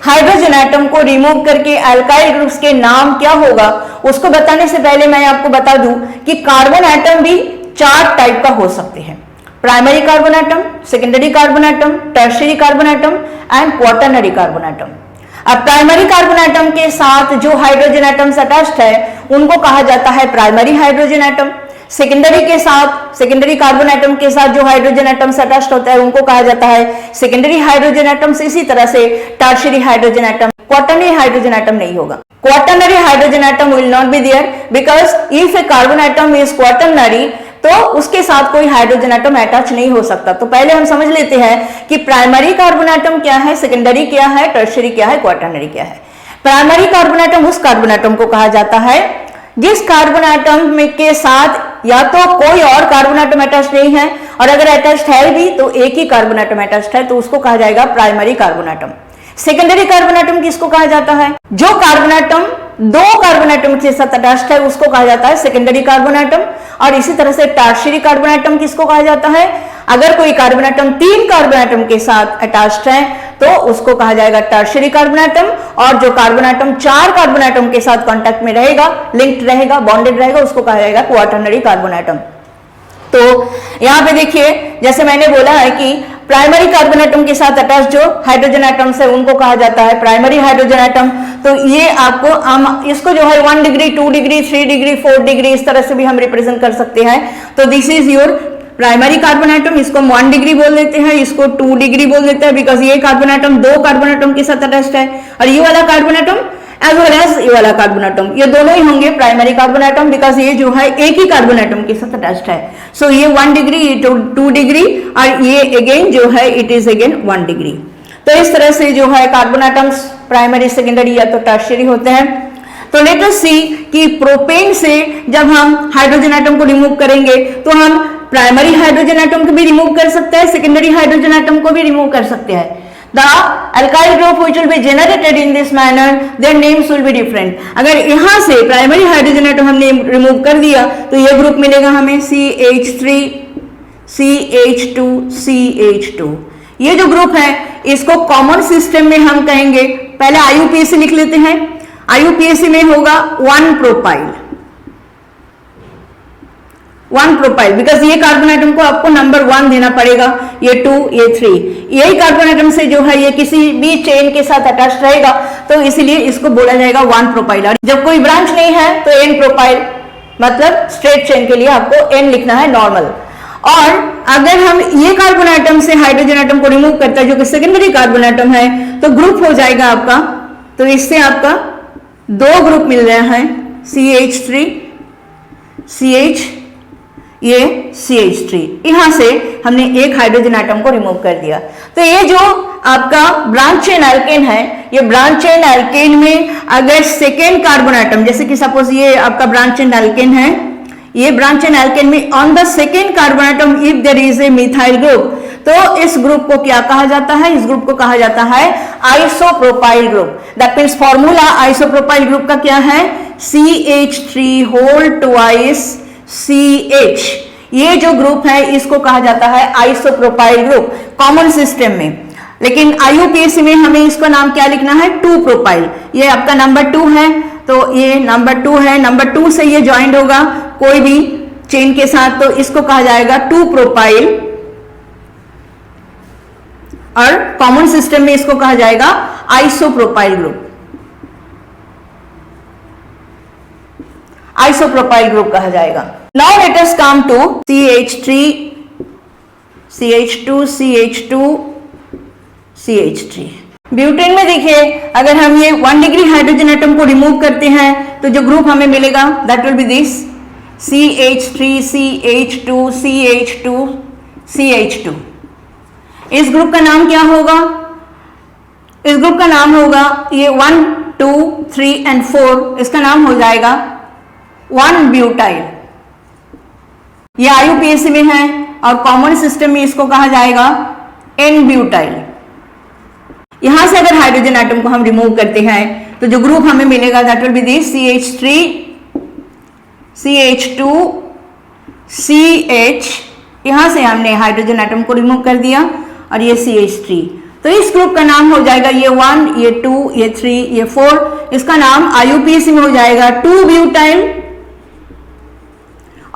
Speaker 1: हाइड्रोजन एटम को रिमूव करके एल्काइल ग्रुप्स के नाम क्या होगा उसको बताने से पहले मैं आपको बता दूं कि कार्बन एटम भी 4 टाइप का हो सकते हैं। Primary carbon atom, secondary carbon atom, tertiary carbon atom and quaternary carbon atom. अब प्राइमरी कार्बन एटम के साथ जो हाइड्रोजन एटम्स अटैच्ड है उनको कहा जाता है primary hydrogen atom. Secondary carbon atom के साथ जो हाइड्रोजन एटम्स अटैच्ड होता है उनको कहा जाता है सेकेंडरी हाइड्रोजन एटम्स। इसी तरह से tertiary hydrogen atom. Quaternary hydrogen atom नहीं होगा। Quaternary hydrogen atom will not be there because if a carbon atom is quaternary तो उसके साथ कोई हाइड्रोजन एटम अटैच नहीं हो सकता। तो पहले हम समझ लेते हैं कि प्राइमरी कार्बन एटम क्या है, सेकेंडरी क्या है, टर्शियरी क्या है, क्वाटरनरी क्या है। प्राइमरी कार्बन एटम उस कार्बन एटम को कहा जाता है जिस कार्बन एटम में के साथ या तो कोई और कार्बन एटम अटैच नहीं है, और अगर अटैच है भी तो एक ही कार्बन एटम अटैच है, तो उसको कहा जाएगा primary carbon atom. Secondary carbon atom किसको कहा जाता है? जो कार्बन एटम 2 कार्बन एटम के साथ अटैच्ड है उसको कहा जाता है सेकेंडरी कार्बन एटम। और इसी तरह से टर्शियरी कार्बन एटम किसको कहा जाता है? अगर कोई कार्बन एटम 3 कार्बन एटम के साथ अटैच्ड है तो उसको कहा जाएगा टर्शियरी कार्बन एटम, और जो कार्बन एटम 4 कार्बन एटम के साथ कांटेक्ट में रहेगा, लिंक्ड रहेगा, बॉन्डेड रहेगा, उसको कहा जाएगा क्वाटरनरी कार्बन एटम। तो यहां पे देखिए जैसे मैंने बोला है कि प्राइमरी कार्बन एटम के साथ अटैच जो हाइड्रोजन एटम्स है उनको कहा जाता है प्राइमरी हाइड्रोजन एटम। तो ये आपको इसको जो है 1 डिग्री, 2 डिग्री, 3 डिग्री, 4 डिग्री इस तरह से भी हम रिप्रेजेंट कर सकते हैं। तो this is your primary carbon atom. इसको हम 1 डिग्री बोल देते हैं, इसको 2 डिग्री बोल देते हैं बिकॉज ये कार्बन एटम 2 कार्बन एटम के साथ अटैच्ड है, और ये वाला carbon atom as well as ये वाला कार्बन एटम, ये दोनों ही होंगे प्राइमरी कार्बन एटम बिकॉज ये जो है एक ही कार्बन एटम के साथ अटैच्ड है। सो ये 1 डिग्री, ये 2 डिग्री, और ये अगेन जो है इट इज अगेन 1 डिग्री। तो इस तरह से जो है कार्बन एटम्स प्राइमरी, सेकेंडरी या तो टर्शियरी होते हैं। तो लेट अस सी कि प्रोपेन से जब हम हाइड्रोजन एटम को रिमूव करेंगे तो हम प्राइमरी हाइड्रोजन एटम को भी रिमूव कर सकते हैं, सेकेंडरी हाइड्रोजन एटम को भी रिमूव कर सकते हैं। The alkyl group which will be generated in this manner, their names will be different. अगर यहाँ से प्राइमरी हाइड्रोजन एटम हमने रिमूव कर दिया तो ये ग्रुप मिलेगा हमें CH3, CH2, CH2। ये जो ग्रुप है इसको कॉमन सिस्टम में हम कहेंगे, पहले IUPAC लिख लेते हैं। IUPAC में होगा 1 प्रोपाइल, 1 प्रोपाइल बिकॉज ये कार्बन एटम को आपको नंबर 1 देना पड़ेगा, ये 2, ये 3। यही कार्बन एटम से जो है ये किसी भी चेन के साथ अटैच रहेगा तो इसलिए इसको बोला जाएगा 1 प्रोपाइल। और जब कोई ब्रांच नहीं है तो N प्रोपाइल, मतलब स्ट्रेट चेन के लिए आपको N लिखना है नॉर्मल। और अगर हम ये कार्बन एटम से हाइड्रोजन एटम को रिमूव करते हैं जो कि सेकेंडरी कार्बन एटम है तो ग्रुप हो जाएगा आपका, तो इससे आपका 2 ग्रुप मिल रहा है CH3, CH, ये CH3। यहां से हमने एक हाइड्रोजन एटम को रिमूव कर दिया। तो ये जो आपका ब्रांच चेन एल्केन है, ये ब्रांच चेन एल्केन में अगर सेकेंड कार्बन एटम, जैसे कि सपोज ये आपका ब्रांच चेन एल्केन है, ये ब्रांच चेन एल्केन में on the second carbon atom if there is a methyl group, तो इस ग्रुप को क्या कहा जाता है? इस ग्रुप को कहा जाता है isopropyl group. That means formula isopropyl group का क्या है? CH3 whole twice CH। ये जो ग्रुप है इसको कहा जाता है आइसोप्रोपाइल ग्रुप कॉमन सिस्टम में। लेकिन IUPAC में हमें इसका नाम क्या लिखना है, 2 प्रोपाइल। ये आपका नंबर 2 है, तो ये नंबर 2 है, नंबर 2 से ये ज्वाइंट होगा कोई भी चेन के साथ, तो इसको कहा जाएगा 2 प्रोपाइल, और कॉमन सिस्टम में इसको कहा जाएगा आइसोप्रोपाइल ग्रुप, आइसोप्रोपाइल ग्रुप कहा जाएगा। Now let us come to CH3, CH2, CH2, CH3। Butane में देखिए, अगर हम ये 1 डिग्री हाइड्रोजन एटम को रिमूव करते हैं तो जो ग्रुप हमें मिलेगा that will be this CH3, CH2, CH2, CH2। इस ग्रुप का नाम क्या होगा, इस ग्रुप का नाम होगा ये 1, 2, 3 and 4, इसका नाम हो जाएगा 1 ब्यूटाइल। ये IUPAC में है और कॉमन सिस्टम में इसको कहा जाएगा N ब्यूटाइल। यहां से अगर हाइड्रोजन एटम को हम रिमूव करते हैं तो जो ग्रुप हमें मिलेगा that will be this CH3, CH2, CH, यहां से हमने हाइड्रोजन एटम को रिमूव कर दिया और ये CH3, तो इस ग्रुप का नाम हो जाएगा ये 1, ये 2, ये 3, ये 4, इसका नाम IUPAC में हो जाएगा 2 ब्यूटाइल।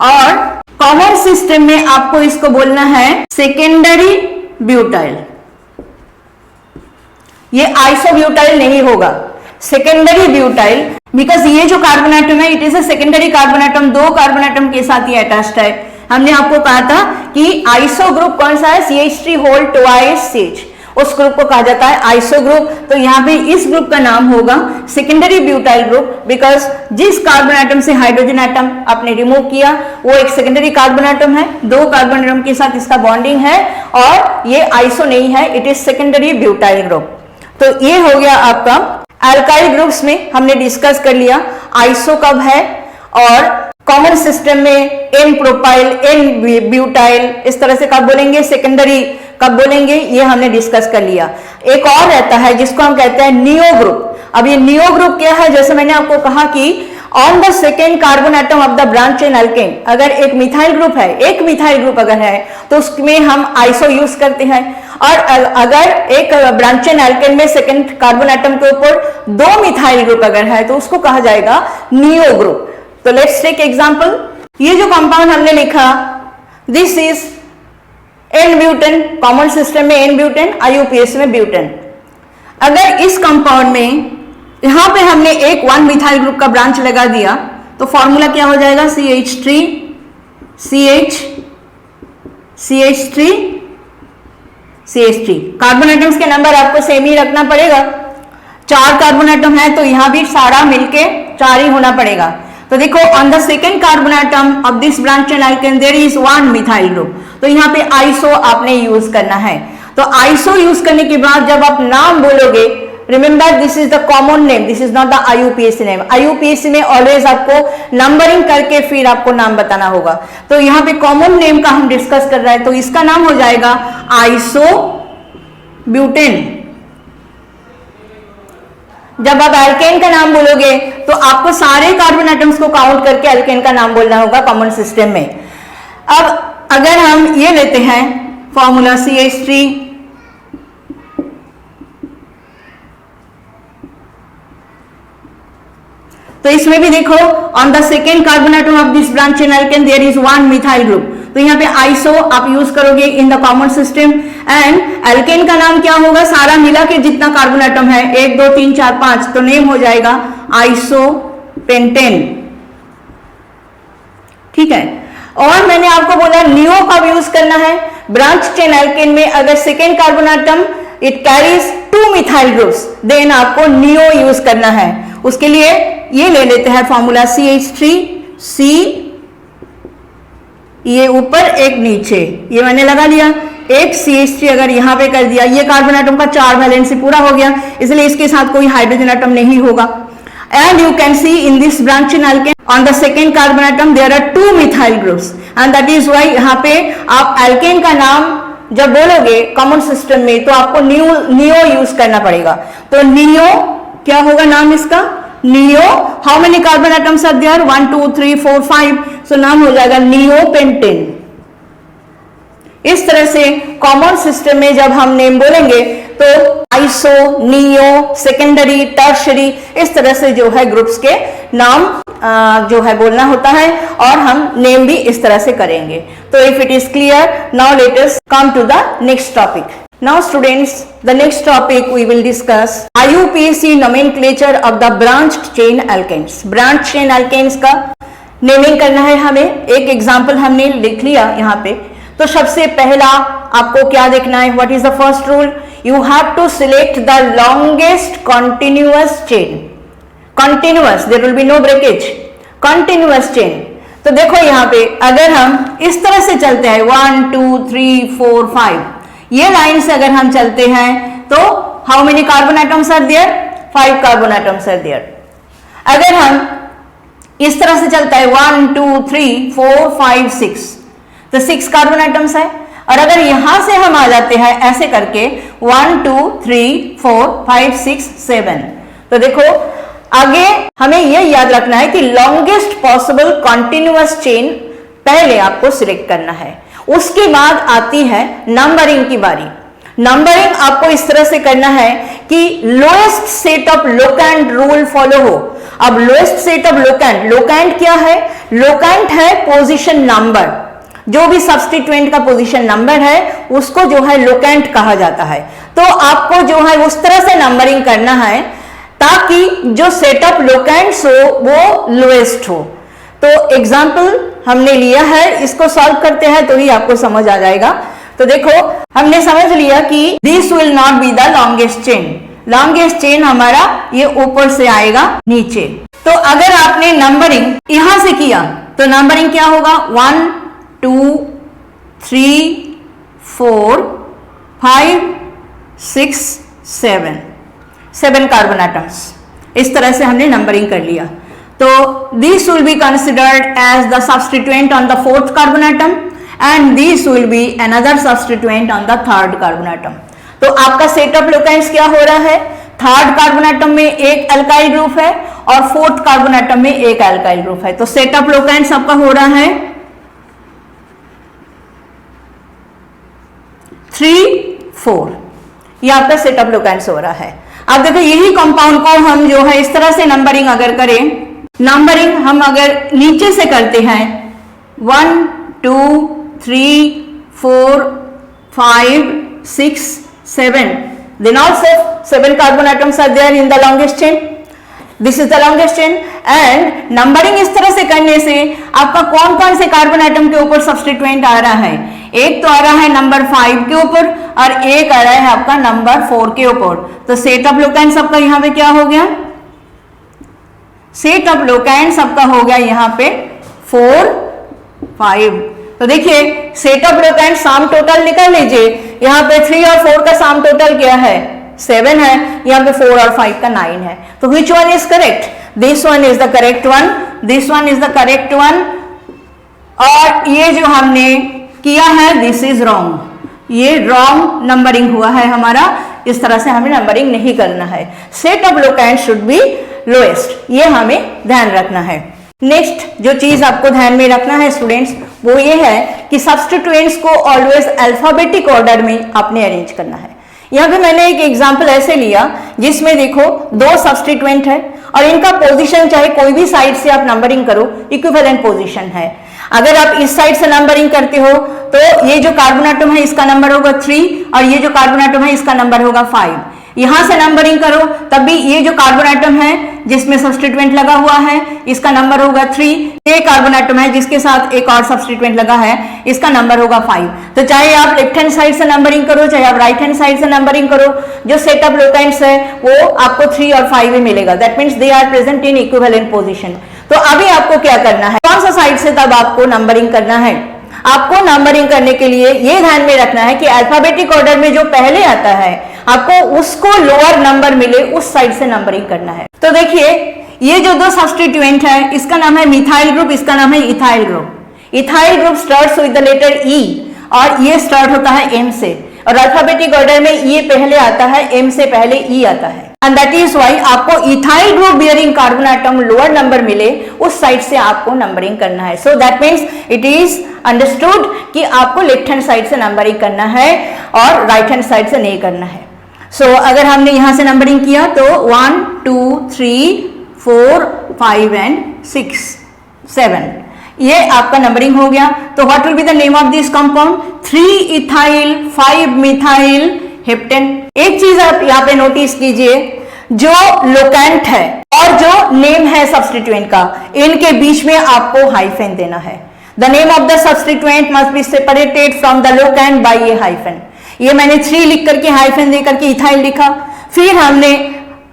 Speaker 1: और कॉमन सिस्टम में आपको इसको बोलना है सेकेंडरी ब्यूटाइल। ये आइसोब्यूटाइल नहीं होगा, सेकेंडरी ब्यूटाइल, बिकॉज ये जो कार्बन एटम है it is a secondary carbon atom, 2 carbon atom के साथ ये अटैच्ड है। हमने आपको कहा था कि आइसो ग्रुप कौन सा है, CH3 होल ट्वाइस CH, उस ग्रुप को कहा जाता है आइसो ग्रुप। तो यहाँ पे इस ग्रुप का नाम होगा सेकेंडरी ब्यूटाइल ग्रुप, बिकॉज जिस कार्बन एटम से हाइड्रोजन एटम आपने रिमूव किया वो एक सेकेंडरी कार्बन एटम है, 2 कार्बन एटम के साथ इसका बॉन्डिंग है और ये आइसो नहीं है, it is secondary butyl group. तो ये हो गया आपका अल्काइल ग्रुप्स में हमने डिस्कस कर लिया आइसो कब है, और कॉमन सिस्टम में N प्रोपाइल, N ब्यूटाइल, इस तरह से कब बोलेंगे, सेकेंडरी कब बोलेंगे, ये हमने डिस्कस कर लिया। एक और रहता है जिसको हम कहते हैं नियो ग्रुप। अब ये नियो ग्रुप क्या है, जैसे मैंने आपको कहा कि on the second carbon atom of the branch chain alkane, अगर एक मिथाइल ग्रुप है, एक मिथाइल ग्रुप अगर है तो उसमें हम आइसो यूज करते हैं, और अगर एक ब्रांच चेन अल्केन में सेकेंड कार्बन एटम के ऊपर 2 मिथाइल ग्रुप अगर है तो उसको कहा जाएगा नियो ग्रुप। तो लेट्स टेक एग्जांपल, ये जो कंपाउंड हमने लिखा this is N butane, common system में N ब्यूटेन, IUPAC में ब्यूटेन। अगर इस कंपाउंड में यहां पे हमने एक 1 मिथाइल ग्रुप का ब्रांच लगा दिया तो फॉर्मूला क्या हो जाएगा, CH3, CH, CH3, CH3। Carbon atoms के नंबर आपको सेम ही रखना पड़ेगा, 4 कार्बन एटम है तो यहां भी सारा मिलके 4 ही होना पड़ेगा। तो देखो on the second carbon atom of this branch chain alkane there is 1 methyl group, तो यहाँ पे आइसो आपने यूज करना है। तो आइसो यूज करने के बाद जब आप नाम बोलोगे, remember this is the common name, this is not the IUPAC name. IUPAC में ऑलवेज आपको नंबरिंग करके फिर आपको नाम बताना होगा। तो यहाँ पे कॉमन नेम का हम डिस्कस कर रहे हैं, तो इसका नाम हो जाएगा आइसो ब्यूटेन। जब आप अल्केन का नाम बोलोगे तो आपको सारे कार्बन एटम्स को काउंट करके अल्केन का नाम बोलना होगा कॉमन सिस्टम में। अब अगर हम ये लेते हैं फॉर्मूला CH3, तो इसमें भी देखो on the second carbon atom of this branch chain alkane there is 1 methyl group, तो यहाँ पे आइसो आप यूज करोगे in the common system. And alkane का नाम क्या होगा, सारा मिला के जितना कार्बन एटम है 1, 2, 3, 4, 5, तो नेम हो जाएगा आइसो पेंटेन। ठीक है, और मैंने आपको बोला नियो कब यूज करना है, ब्रांच चेन अल्केन में अगर second carbon atom it carries 2 methyl groups then आपको नियो यूज करना है। उसके लिए ये ले लेते हैं फॉर्मूला CH3, C, ये ऊपर एक नीचे, ये मैंने लगा लिया, एक CH3 अगर यहां पे कर दिया, ये कार्बन एटम का 4 वैलेंसी पूरा हो गया, इसलिए इसके साथ कोई हाइड्रोजन एटम नहीं होगा। And you can see in this branch in alkane on the second carbon atom there are 2 methyl groups, and that is why यहाँ पे आप अल्केन का नाम जब बोलोगे कॉमन सिस्टम में तो आपको नियो यूज करना पड़ेगा। तो नियो क्या होगा नाम इसका, neo, how many carbon atoms are there, 1, 2, 3, 4, 5, so नाम हो जाएगा नियो पेंटेन। इस तरह से कॉमन सिस्टम में जब हम नेम बोलेंगे तो आइसो, नियो, सेकेंडरी, टर्शरी, इस तरह से जो है ग्रुप्स के नाम जो है बोलना होता है और हम नेम भी इस तरह से करेंगे। तो if it is clear, now let us come to the next topic. Now students, the next topic we will discuss IUPAC nomenclature of the branched chain alkanes. Branch chain alkanes का naming करना है हमें। एक example हमने लिख लिया यहाँ पे। तो सबसे पहला आपको क्या देखना है, what is the first rule? You have to select the longest continuous chain. Continuous, there will be no breakage, continuous chain. तो देखो यहाँ पे अगर हम इस तरह से चलते हैं 1 2 3 4 5, ये लाइन से अगर हम चलते हैं तो how many carbon atoms are there? 5 carbon atoms are there. अगर हम इस तरह से चलता है 1 2 3 4 5 6, तो 6 कार्बन एटम्स है। और अगर यहां से हम आ जाते हैं ऐसे करके 1 2 3 4 5 6 7, तो देखो आगे हमें यह याद रखना है कि लॉन्गेस्ट पॉसिबल कॉन्टिन्यूअस चेन पहले आपको सिलेक्ट करना है। उसके बाद आती है नंबरिंग की बारी। नंबरिंग आपको इस तरह से करना है कि lowest set of locant rule follow हो। अब lowest set of locant, locant क्या है? लोकेंट है पोजीशन नंबर। जो भी सब्स्टिट्यूएंट का पोजीशन नंबर है उसको जो है लोकेंट कहा जाता है। तो आपको जो है उस तरह से नंबरिंग करना है ताकि जो सेट ऑफ लोकेंट्स हो वो लोएस्ट हो। तो एग्जाम्पल हमने लिया है, इसको सॉल्व करते हैं तो ही आपको समझ आ जाएगा। तो देखो हमने समझ लिया कि this will not be the longest chain. Longest chain हमारा ये ऊपर से आएगा नीचे। तो अगर आपने नंबरिंग यहां से किया तो नंबरिंग क्या होगा? 1 2 3 4 5 6 7 कार्बन एटम्स। इस तरह से हमने नंबरिंग कर लिया। तो this will be considered as the substituent on the 4th carbon atom and this will be another substituent on the 3rd carbon atom. तो आपका सेट ऑफ लोकेंट्स क्या हो रहा है? 3rd कार्बन एटम में एक अल्काइल ग्रुप है और 4th कार्बन एटम में एक अल्काइल ग्रुप है। तो सेट ऑफ लोकेंट्स आपका हो रहा है 3 4। ये आपका सेट ऑफ लोकेंट्स हो रहा है। अब देखो यही कंपाउंड को हम जो है इस तरह से नंबरिंग अगर करें, नंबरिंग हम अगर नीचे से करते हैं 1 2 3 4 5 6 7, then also 7 carbon atoms are there in the longest chain. This is the longest chain and numbering इस तरह से करने से आपका कौन कौन से कार्बन एटम के ऊपर सब्स्टिट्यूएंट आ रहा है? एक तो आ रहा है नंबर 5 के ऊपर और एक आ रहा है आपका नंबर 4 के ऊपर। तो सेट ऑफ लोकेंट्स आपका यहाँ पे क्या हो गया? सेट ऑफ लोकेंट्स आपका हो गया यहाँ पे 4 5। तो देखिए set of locant sum total निकाल लीजिए। यहाँ पे 3 और 4 का सम टोटल क्या है? 7 है। यहाँ पे 4 और 5 का 9 है। तो which one is correct? This one is the correct one, this one is the correct one. और ये जो हमने किया है दिस इज रॉन्ग, ये रॉन्ग नंबरिंग हुआ है हमारा। इस तरह से हमें नंबरिंग नहीं करना है। Set of locant should be lowest, ये हमें ध्यान रखना है। नेक्स्ट जो चीज आपको ध्यान में रखना है स्टूडेंट्स वो ये है कि सब्स्टिट्यूएंट्स को ऑलवेज अल्फाबेटिक ऑर्डर में आपने अरेंज करना है। यहाँ पे मैंने एक एग्जांपल ऐसे लिया जिसमें देखो 2 सब्स्टिट्यूएंट है और इनका पोजीशन चाहे कोई भी साइड से आप नंबरिंग करो इक्विवेलेंट पोजीशन है। अगर आप इस साइड से नंबरिंग करते हो तो ये जो कार्बन एटम है इसका नंबर होगा 3 और ये जो कार्बन एटम है इसका नंबर होगा 5। यहां से नंबरिंग करो तब भी ये जो कार्बन एटम है जिसमें सब्स्टिट्यूएंट लगा हुआ है इसका नंबर होगा 3। ये कार्बन एटम है जिसके साथ एक और सब्स्टिट्यूएंट लगा है इसका नंबर होगा 5। तो चाहे आप लेफ्ट हैंड साइड से नंबरिंग करो चाहे आप राइट हैंड साइड से नंबरिंग करो, जो सेट ऑफ लोकेंट्स है वो आपको 3 और 5 में मिलेगा। That means they are present in equivalent position. तो अभी आपको क्या करना है, कौन सा साइड से तब आपको नंबरिंग करना है? आपको नंबरिंग करने के लिए ये ध्यान में रखना है कि अल्फाबेटिक ऑर्डर में जो पहले आता है आपको उसको लोअर नंबर मिले उस साइड से नंबरिंग करना है। तो देखिए ये जो 2 सब्स्टिट्यूएंट है इसका नाम है मिथाइल ग्रुप, इसका नाम है ethyl group. Ethyl group starts with the letter E और ये स्टार्ट होता है एम से। और अल्फाबेटिक ऑर्डर में ये पहले आता है, एम से पहले ई आता है, एंड दैट इज वाई आपको ethyl group bearing carbon atom lower number मिले उस साइड से आपको नंबरिंग करना है। So that means it is understood कि आपको लेफ्ट हैंड साइड से नंबरिंग करना है और राइट हैंड साइड से नहीं करना है। सो अगर हमने यहां से नंबरिंग किया तो 1 2 3 4 5 एंड 6 7, ये आपका नंबरिंग हो गया। तो what will be the name of this compound? 3 ethyl 5 methyl heptane. एक चीज आप यहाँ पे नोटिस कीजिए, जो लोकेंट है और जो नेम है सब्स्टिट्यूएंट का, इनके बीच में आपको हाइफन देना है। The name of the substituent must be separated from the locant by a hyphen. ये मैंने 3 लिख करके हाइफन दे करके इथाइल लिखा, फिर हमने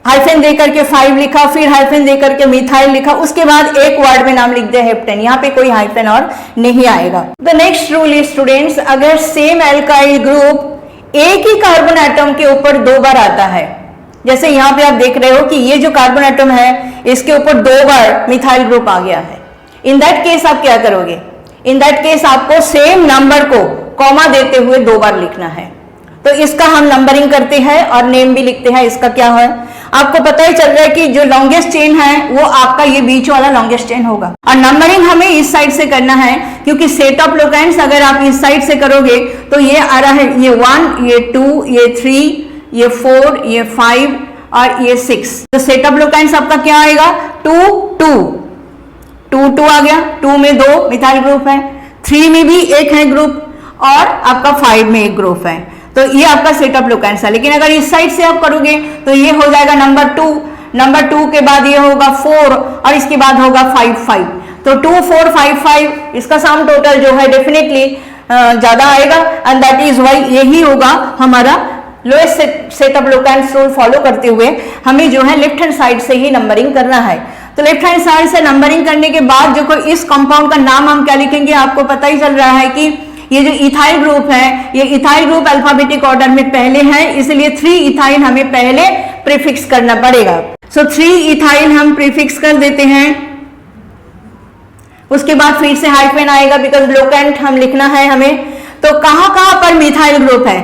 Speaker 1: हाइफन दे करके 5 लिखा, फिर हाइफन दे करके मिथाइल लिखा, उसके बाद एक वर्ड में नाम लिख दिया हेप्टेन। यहाँ पे कोई हाइफन और नहीं आएगा। The next rule is students, अगर सेम एल्काइल ग्रुप एक ही कार्बन एटम के ऊपर 2 बार आता है, जैसे यहाँ पे आप देख रहे हो कि ये जो कार्बन एटम है इसके ऊपर 2 बार मिथाइल ग्रुप आ गया है, इन दैट केस आप क्या करोगे? इन दैट केस आपको सेम नंबर को कॉमा देते हुए 2 बार लिखना है। तो इसका हम नंबरिंग करते हैं और नेम भी लिखते हैं। इसका क्या है, आपको पता ही चल रहा है कि जो लॉन्गेस्ट चेन है वो आपका ये बीच वाला लॉन्गेस्ट चेन होगा, और नंबरिंग हमें इस साइड से करना है क्योंकि सेट ऑफ लोकेंट्स अगर आप इस साइड से करोगे तो ये आ रहा है, ये 1 ये 2 ये 3 ये 4 ये 5 और ये 6। तो सेट ऑफ लोकेंट्स आपका क्या आएगा? 2 2 2 2 आ गया। 2 में 2 मिथाइल ग्रुप है, 3 में भी एक है ग्रुप और आपका 5 में एक ग्रुप है। तो ये आपका सेट ऑफ लोकेंट्स है। लेकिन अगर इस साइड से आप करोगे तो ये हो जाएगा नंबर 2, नंबर 2 के बाद ये होगा 4 और इसके बाद होगा 5 5। तो 2 4 5 5 इसका सम टोटल जो है डेफिनेटली ज्यादा आएगा, एंड दैट इज वाई यही होगा हमारा lowest set of locants rule follow करते हुए हमें जो है लेफ्ट हैंड साइड से ही नंबरिंग करना है। तो लेफ्ट हैंड साइड से नंबरिंग करने के बाद जो कोई इस कंपाउंड का नाम हम क्या लिखेंगे, आपको पता ही चल रहा है कि ये जो इथाइल ग्रुप है, ये इथाइल ग्रुप अल्फाबेटिक ऑर्डर में पहले है, इसलिए 3 इथाइल हमें पहले प्रीफिक्स करना पड़ेगा। सो 3 इथाइल हम प्रीफिक्स कर देते हैं, उसके बाद फिर से हाइफन आएगा बिकॉज लोकेंट हम लिखना है हमें। तो कहां कहां पर मिथाइल ग्रुप है?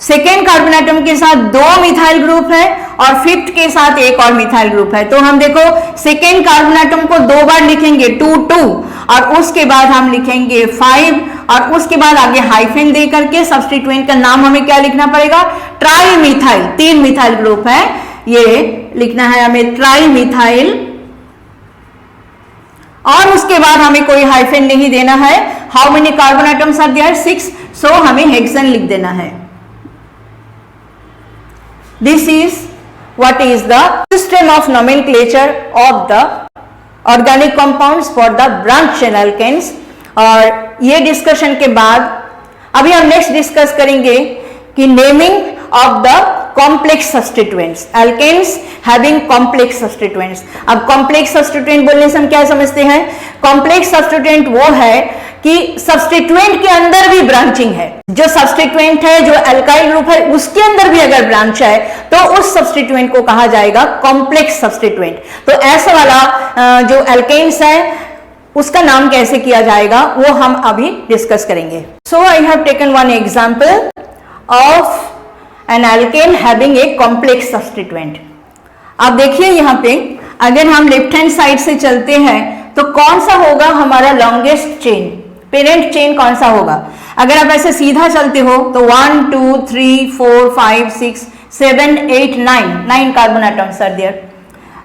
Speaker 1: सेकेंड कार्बन एटम के साथ 2 मिथाइल ग्रुप है और 5th के साथ एक और मिथाइल ग्रुप है। तो हम देखो सेकेंड कार्बन एटम को 2 बार लिखेंगे 2 2 और उसके बाद हम लिखेंगे 5 और उसके बाद आगे हाइफन दे करके सब्स्टिट्यूएंट का नाम हमें क्या लिखना पड़ेगा? Tri methyl. 3 मिथाइल ग्रुप है, ये लिखना है हमें ट्राई मिथाइल, और उसके बाद हमें कोई हाइफन नहीं देना है। How many carbon atoms are there? 6, so हमें हेक्सेन लिख देना है। This is what is the system of nomenclature of the organic compounds for the branch chain alkanes। और ये डिस्कशन के बाद अभी हम नेक्स्ट डिस्कस करेंगे कि naming of the complex substituents, alkanes having complex substituents. अब कॉम्प्लेक्स सब्स्टिट्यूएंट बोलने से हम क्या समझते हैं? कॉम्प्लेक्स सब्स्टिट्यूएंट वो है कि सब्स्टिट्यूएंट के अंदर भी ब्रांचिंग है। जो सब्स्टिट्यूएंट है, जो अल्काइल ग्रुप है, उसके अंदर भी अगर ब्रांच है तो उस सब्स्टिट्यूएंट को कहा जाएगा कॉम्प्लेक्स सब्स्टिट्यूएंट। तो ऐसा वाला जो एल्केन्स है उसका नाम कैसे किया जाएगा वो हम अभी डिस्कस करेंगे। So I have taken one example of an alkane having a complex substituent. अब देखिए यहाँ पे अगर हम लेफ्ट हैंड साइड से चलते हैं तो कौन सा होगा हमारा लॉन्गेस्ट चेन, पेरेंट चेन कौन सा होगा? अगर आप ऐसे सीधा चलते हो तो 1 2 3 4 5 6 7 8 9 carbon atoms are there.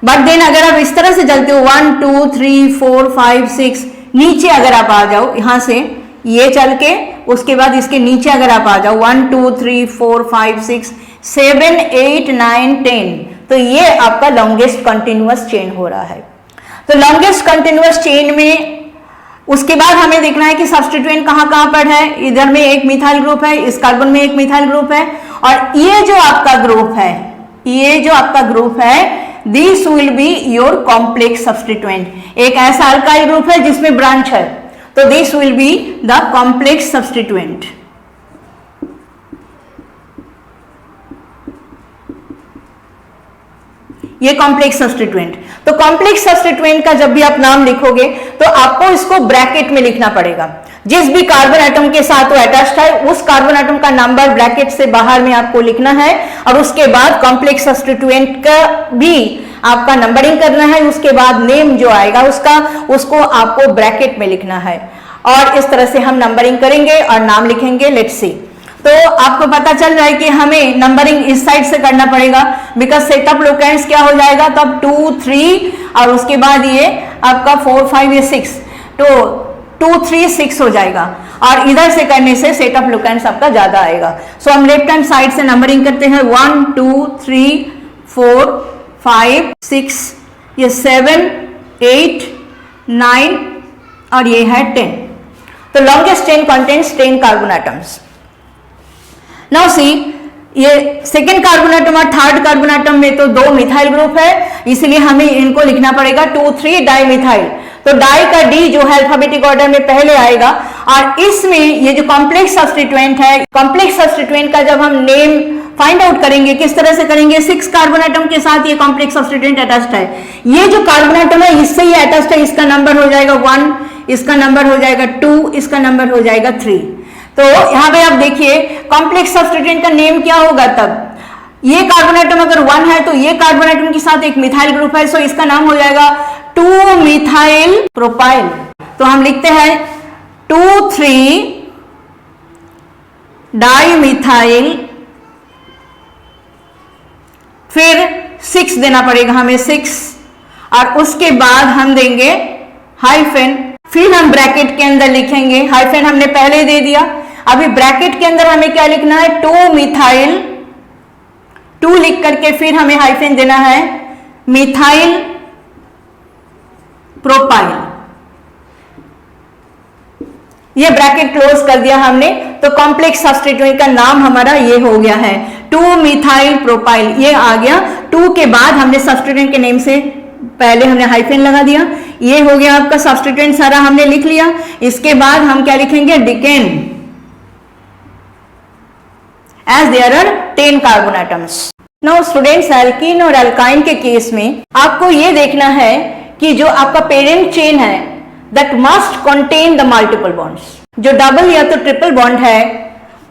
Speaker 1: But then अगर आप इस तरह से चलते हो 1 2 3 4 5 6, नीचे अगर आप आ जाओ यहाँ से ये चल के, उसके बाद इसके नीचे अगर आप आ जाओ 1 2 3 4 5 6 7 8 9 10, तो ये आपका लॉन्गेस्ट कंटिन्यूअस चेन हो रहा है। तो लॉन्गेस्ट कंटिन्यूअस चेन में उसके बाद हमें देखना है कि सब्स्टिट्यूएंट कहाँ कहाँ पर है। इधर में एक मिथाइल ग्रुप है, इस कार्बन में एक मिथाइल ग्रुप है, और ये जो आपका ग्रुप है, ये जो आपका ग्रुप है, this will be your complex substituent. एक ऐसा अल्काइल ग्रुप है जिसमें ब्रांच है, तो this will be the complex substituent. ये कॉम्प्लेक्स सब्स्टिट्यूएंट। तो कॉम्प्लेक्स सब्स्टिट्यूएंट का जब भी आप नाम लिखोगे तो आपको इसको ब्रैकेट में लिखना पड़ेगा। जिस भी कार्बन एटम के साथ वो अटैच्ड है उस कार्बन एटम का नंबर ब्रैकेट से बाहर में आपको लिखना है और उसके बाद कॉम्प्लेक्स सब्स्टिट्यूएंट का भी आपका नंबरिंग करना है। उसके बाद नेम जो आएगा उसको आपको ब्रैकेट में लिखना है और इस तरह से हम नंबरिंग करेंगे और नाम लिखेंगे। लेट्स सी, तो आपको पता चल रहा है कि हमें नंबरिंग इस साइड से करना पड़ेगा बिकॉज सेटअप लोकेंट्स क्या हो जाएगा, तो अब 2 3 और उसके बाद ये आपका 4 5 ये 6, तो 2 3 6 हो जाएगा और इधर से करने से सेटअप लोकेंट्स आपका ज्यादा आएगा। सो हम लेफ्ट हैंड साइड से नंबरिंग करते हैं 1 2 3 4 5 6 ये 7 8 9 और ये है 10। तो longest chain contains 10 carbon atoms. Now see, ये सेकेंड कार्बन एटम और थर्ड कार्बन एटम में तो 2 मिथाइल ग्रुप है, इसलिए हमें इनको लिखना पड़ेगा 2 3 डाई मिथाइल। तो डाई का डी जो है अल्फाबेटिक ऑर्डर में पहले आएगा और इसमें ये जो कॉम्प्लेक्स सब्स्टिट्यूएंट है, कॉम्प्लेक्स सब्स्टिट्यूएंट का जब हम नेम फाइंड आउट करेंगे किस तरह से करेंगे, 6 कार्बन एटम के साथ ये कॉम्प्लेक्स सब्स्टिट्यूएंट अटैच्ड है। ये जो कार्बन एटम है इससे ये अटैच्ड है, इसका नंबर हो जाएगा 1, इसका नंबर हो जाएगा 2, इसका नंबर हो जाएगा 3। तो यहां पे आप देखिए कॉम्प्लेक्स सब्स्टिट्यूएंट का नेम क्या होगा, तब ये कार्बन एटम अगर 1 है तो ये कार्बन एटम के साथ एक मिथाइल ग्रुप है, सो इसका नाम हो जाएगा 2 मिथाइल प्रोपाइल। तो हम लिखते हैं 2 3 डाई मिथाइल, फिर 6 देना पड़ेगा हमें 6 और उसके बाद हम देंगे हाइफन, फिर हम ब्रैकेट के अंदर लिखेंगे, हाइफन हमने पहले दे दिया, अभी ब्रैकेट के अंदर हमें क्या लिखना है 2 मिथाइल, 2 लिख करके फिर हमें हाइफन देना है मिथाइल प्रोपाइल। ये ब्रैकेट क्लोज कर दिया हमने, तो कॉम्प्लेक्स सब्स्टिट्यूएंट का नाम हमारा ये हो गया है 2 मिथाइल प्रोपाइल। ये आ गया, 2 के बाद हमने सब्स्टिट्यूएंट के नेम से पहले हमने हाइफन लगा दिया, ये हो गया आपका सब्स्टिट्यूएंट सारा हमने लिख लिया। इसके बाद हम क्या लिखेंगे, decane, as there are 10 carbon atoms. Now students, alkene और एल्काइन के केस में आपको ये देखना है कि जो आपका पेरेंट चेन है that must contain the multiple bonds. जो डबल या तो ट्रिपल बॉन्ड है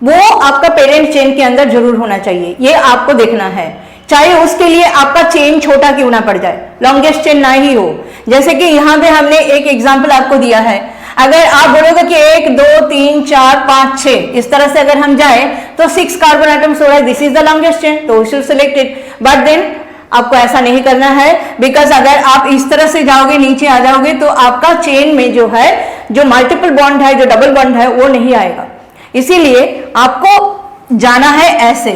Speaker 1: वो आपका पेरेंट चेन के अंदर जरूर होना चाहिए, ये आपको देखना है, चाहे उसके लिए आपका चेन छोटा क्यों ना पड़ जाए, लॉन्गेस्ट चेन ना ही हो। जैसे कि यहां पे हमने एक एग्जांपल आपको दिया है, अगर आप बोलोगे कि 1 2 3 4 5 6 इस तरह से अगर हम जाए तो 6 कार्बन एटम्स हो रहा है, this is the longest chain, तो we should select it. But then आपको ऐसा नहीं करना है, बिकॉज अगर आप इस तरह से जाओगे, नीचे आ जाओगे, तो आपका चेन में जो है जो मल्टीपल बॉन्ड है, जो डबल बॉन्ड है, वो नहीं आएगा। इसीलिए आपको जाना है ऐसे,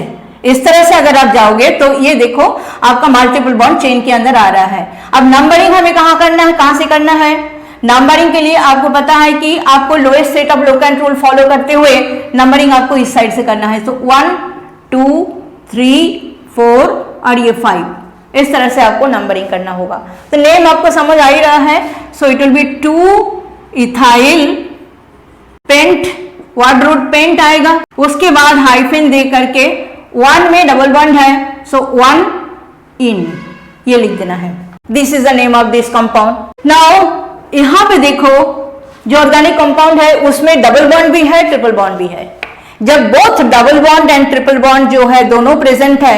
Speaker 1: इस तरह से अगर आप जाओगे तो ये देखो आपका मल्टीपल बॉन्ड चेन के अंदर आ रहा है। अब नंबरिंग हमें कहाँ करना है, कहाँ से करना है? नंबरिंग के लिए आपको पता है कि आपको lowest set of locant rule follow करते हुए नंबरिंग आपको इस साइड से करना है। तो 1 2 3 4 और ये 5, इस तरह से आपको नंबरिंग करना होगा। तो नेम आपको समझ आ ही रहा है, so it will be 2 ethyl pent, word root pent आएगा, उसके बाद हाइफन दे करके 1 में डबल बॉन्ड है, सो 1 इन, ये लिख देना है। This is the name of this compound. Now यहां पे देखो जो ऑर्गेनिक कंपाउंड है उसमें डबल बॉन्ड भी है, ट्रिपल बॉन्ड भी है। जब both double bond and triple bond जो है दोनों प्रेजेंट है,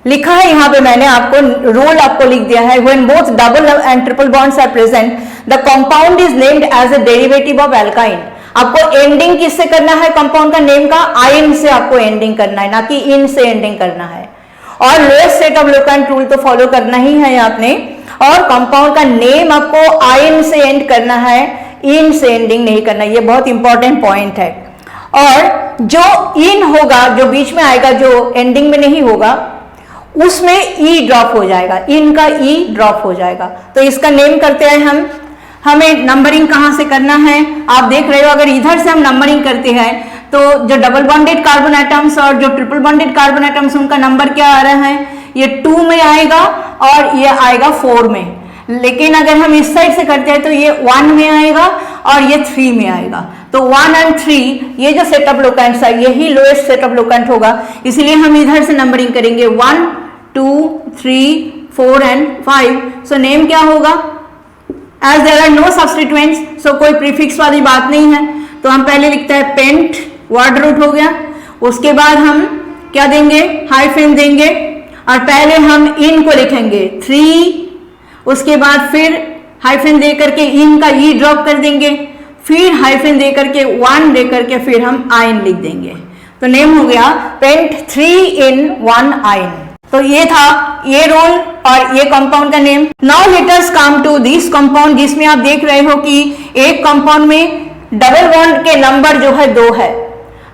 Speaker 1: लिखा है यहां पे मैंने आपको रूल आपको लिख दिया है, when both double and triple bonds are present the compound is named as a derivative of alkyne. आपको एंडिंग किससे करना है, कंपाउंड का नेम का आइन से आपको एंडिंग करना है, ना कि इन से एंडिंग करना है। और lowest set of locant rule तो फॉलो करना ही है आपने, और कंपाउंड का नेम आपको आइन से एंड करना है, इन से एंडिंग नहीं करना। ये बहुत इंपॉर्टेंट पॉइंट है। और जो इन होगा, जो बीच में आएगा, जो एंडिंग में नहीं होगा, उसमें ई ड्रॉप हो जाएगा, इन का ई ड्रॉप हो जाएगा। तो इसका नेम करते हैं हम। हमें नंबरिंग कहां से करना है, आप देख रहे हो, अगर इधर से हम नंबरिंग करते हैं तो जो डबल बॉन्डेड कार्बन एटम्स और जो ट्रिपल बॉन्डेड कार्बन एटम्स उनका नंबर क्या आ रहा है, ये 2 में आएगा और ये आएगा 4 में। लेकिन अगर हम इस साइड से करते हैं तो ये 1 में आएगा और ये 3 में आएगा। तो 1 और 3 ये जो सेट ऑफ लोकेंट्स है यही लोएस्ट सेट ऑफ लोकेंट होगा, इसलिए हम इधर से नंबरिंग करेंगे 1 2 3 4 एंड 5। सो नेम क्या होगा, as there are no substituents, so कोई प्रीफिक्स वाली बात नहीं है, तो हम पहले लिखते हैं पेंट, वर्ड रूट हो गया, उसके बाद हम क्या देंगे, हाइफन देंगे, और पहले हम इन को लिखेंगे 3, उसके बाद फिर हाइफन दे करके इन का ई ड्रॉप कर देंगे, फिर हाइफन दे करके 1 दे करके फिर हम आइन लिख देंगे, तो नेम हो गया पेंट 3 in 1 आइन। तो ये था ये रोल और ये कंपाउंड का name. Now let us come to this compound, जिसमें आप देख रहे हो कि एक कंपाउंड में डबल बॉन्ड के नंबर जो है 2 है,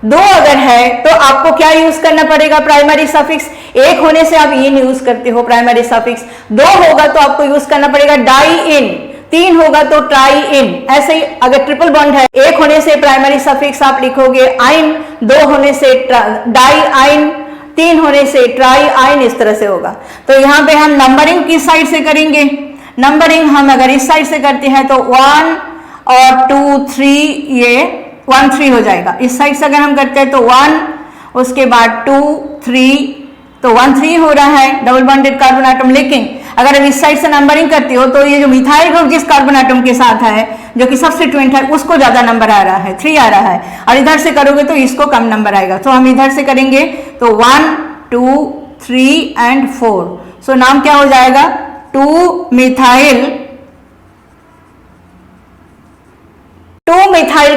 Speaker 1: 2 अगर है तो आपको क्या यूज करना पड़ेगा, प्राइमरी सफिक्स। 1 होने से आप इन यूज करते हो प्राइमरी सफिक्स, 2 होगा तो आपको यूज करना पड़ेगा डाई इन, 3 होगा तो ट्राई इन। ऐसे ही अगर ट्रिपल बॉन्ड है, 1 होने से प्राइमरी सफिक्स आप लिखोगे आइन, 2 होने से डाई आइन, 3 होने से ट्राई आइन, इस तरह से होगा। तो यहाँ पे हम नंबरिंग किस साइड से करेंगे, नंबरिंग हम अगर इस साइड से करते हैं तो 1 और 2 3, ये 1 3 हो जाएगा। इस साइड से अगर हम करते हैं तो 1, उसके बाद 2 3, तो 1 3 हो रहा है डबल बॉन्डेड कार्बन एटम। लेकिन अगर हम इस साइड से नंबरिंग करते हो तो ये जो मिथाइल ग्रुप जिस कार्बन एटम के साथ है, जो कि सब्स्टिट्यूएंट है, उसको ज्यादा नंबर आ रहा है, 3 आ रहा है, और इधर से करोगे तो इसको कम नंबर आएगा। तो हम इधर से करेंगे तो 1 2 3 एंड 4, सो नाम क्या हो जाएगा 2 मिथाइल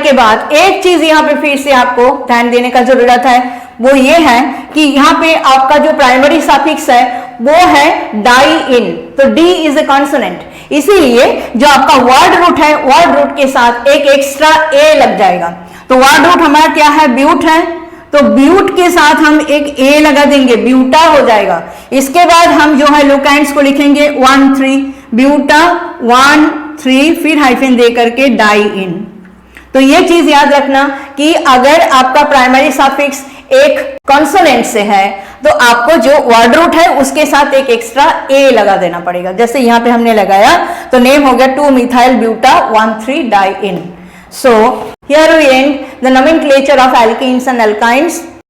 Speaker 1: के बाद एक चीज यहाँ पे फिर से आपको ध्यान देने का जरूरत है, वो ये है कि यहाँ पे आपका जो प्राइमरी सफिक्स है वो है डाई इन, तो डी इज ए कॉन्सोनेंट, इसीलिए जो आपका वर्ड रूट है, वर्ड रूट के साथ एक एक्स्ट्रा ए लग जाएगा। तो वर्ड रूट हमारा क्या है, ब्यूट है, तो ब्यूट के साथ हम एक ए लगा देंगे, ब्यूटा हो जाएगा। इसके बाद हम जो है लोकेंट्स को लिखेंगे 1 3, ब्यूटा 1 3, फिर हाइफन दे करके डाई इन। तो ये चीज याद रखना कि अगर आपका प्राइमरी सफिक्स एक कॉन्सोनेंट से है तो आपको जो वर्ड रूट है उसके साथ एक एक्स्ट्रा ए लगा देना पड़ेगा, जैसे यहाँ पे हमने लगाया, तो नेम हो गया 2 methyl buta 1 3 diene. So here we end the nomenclature of alkenes and alkynes.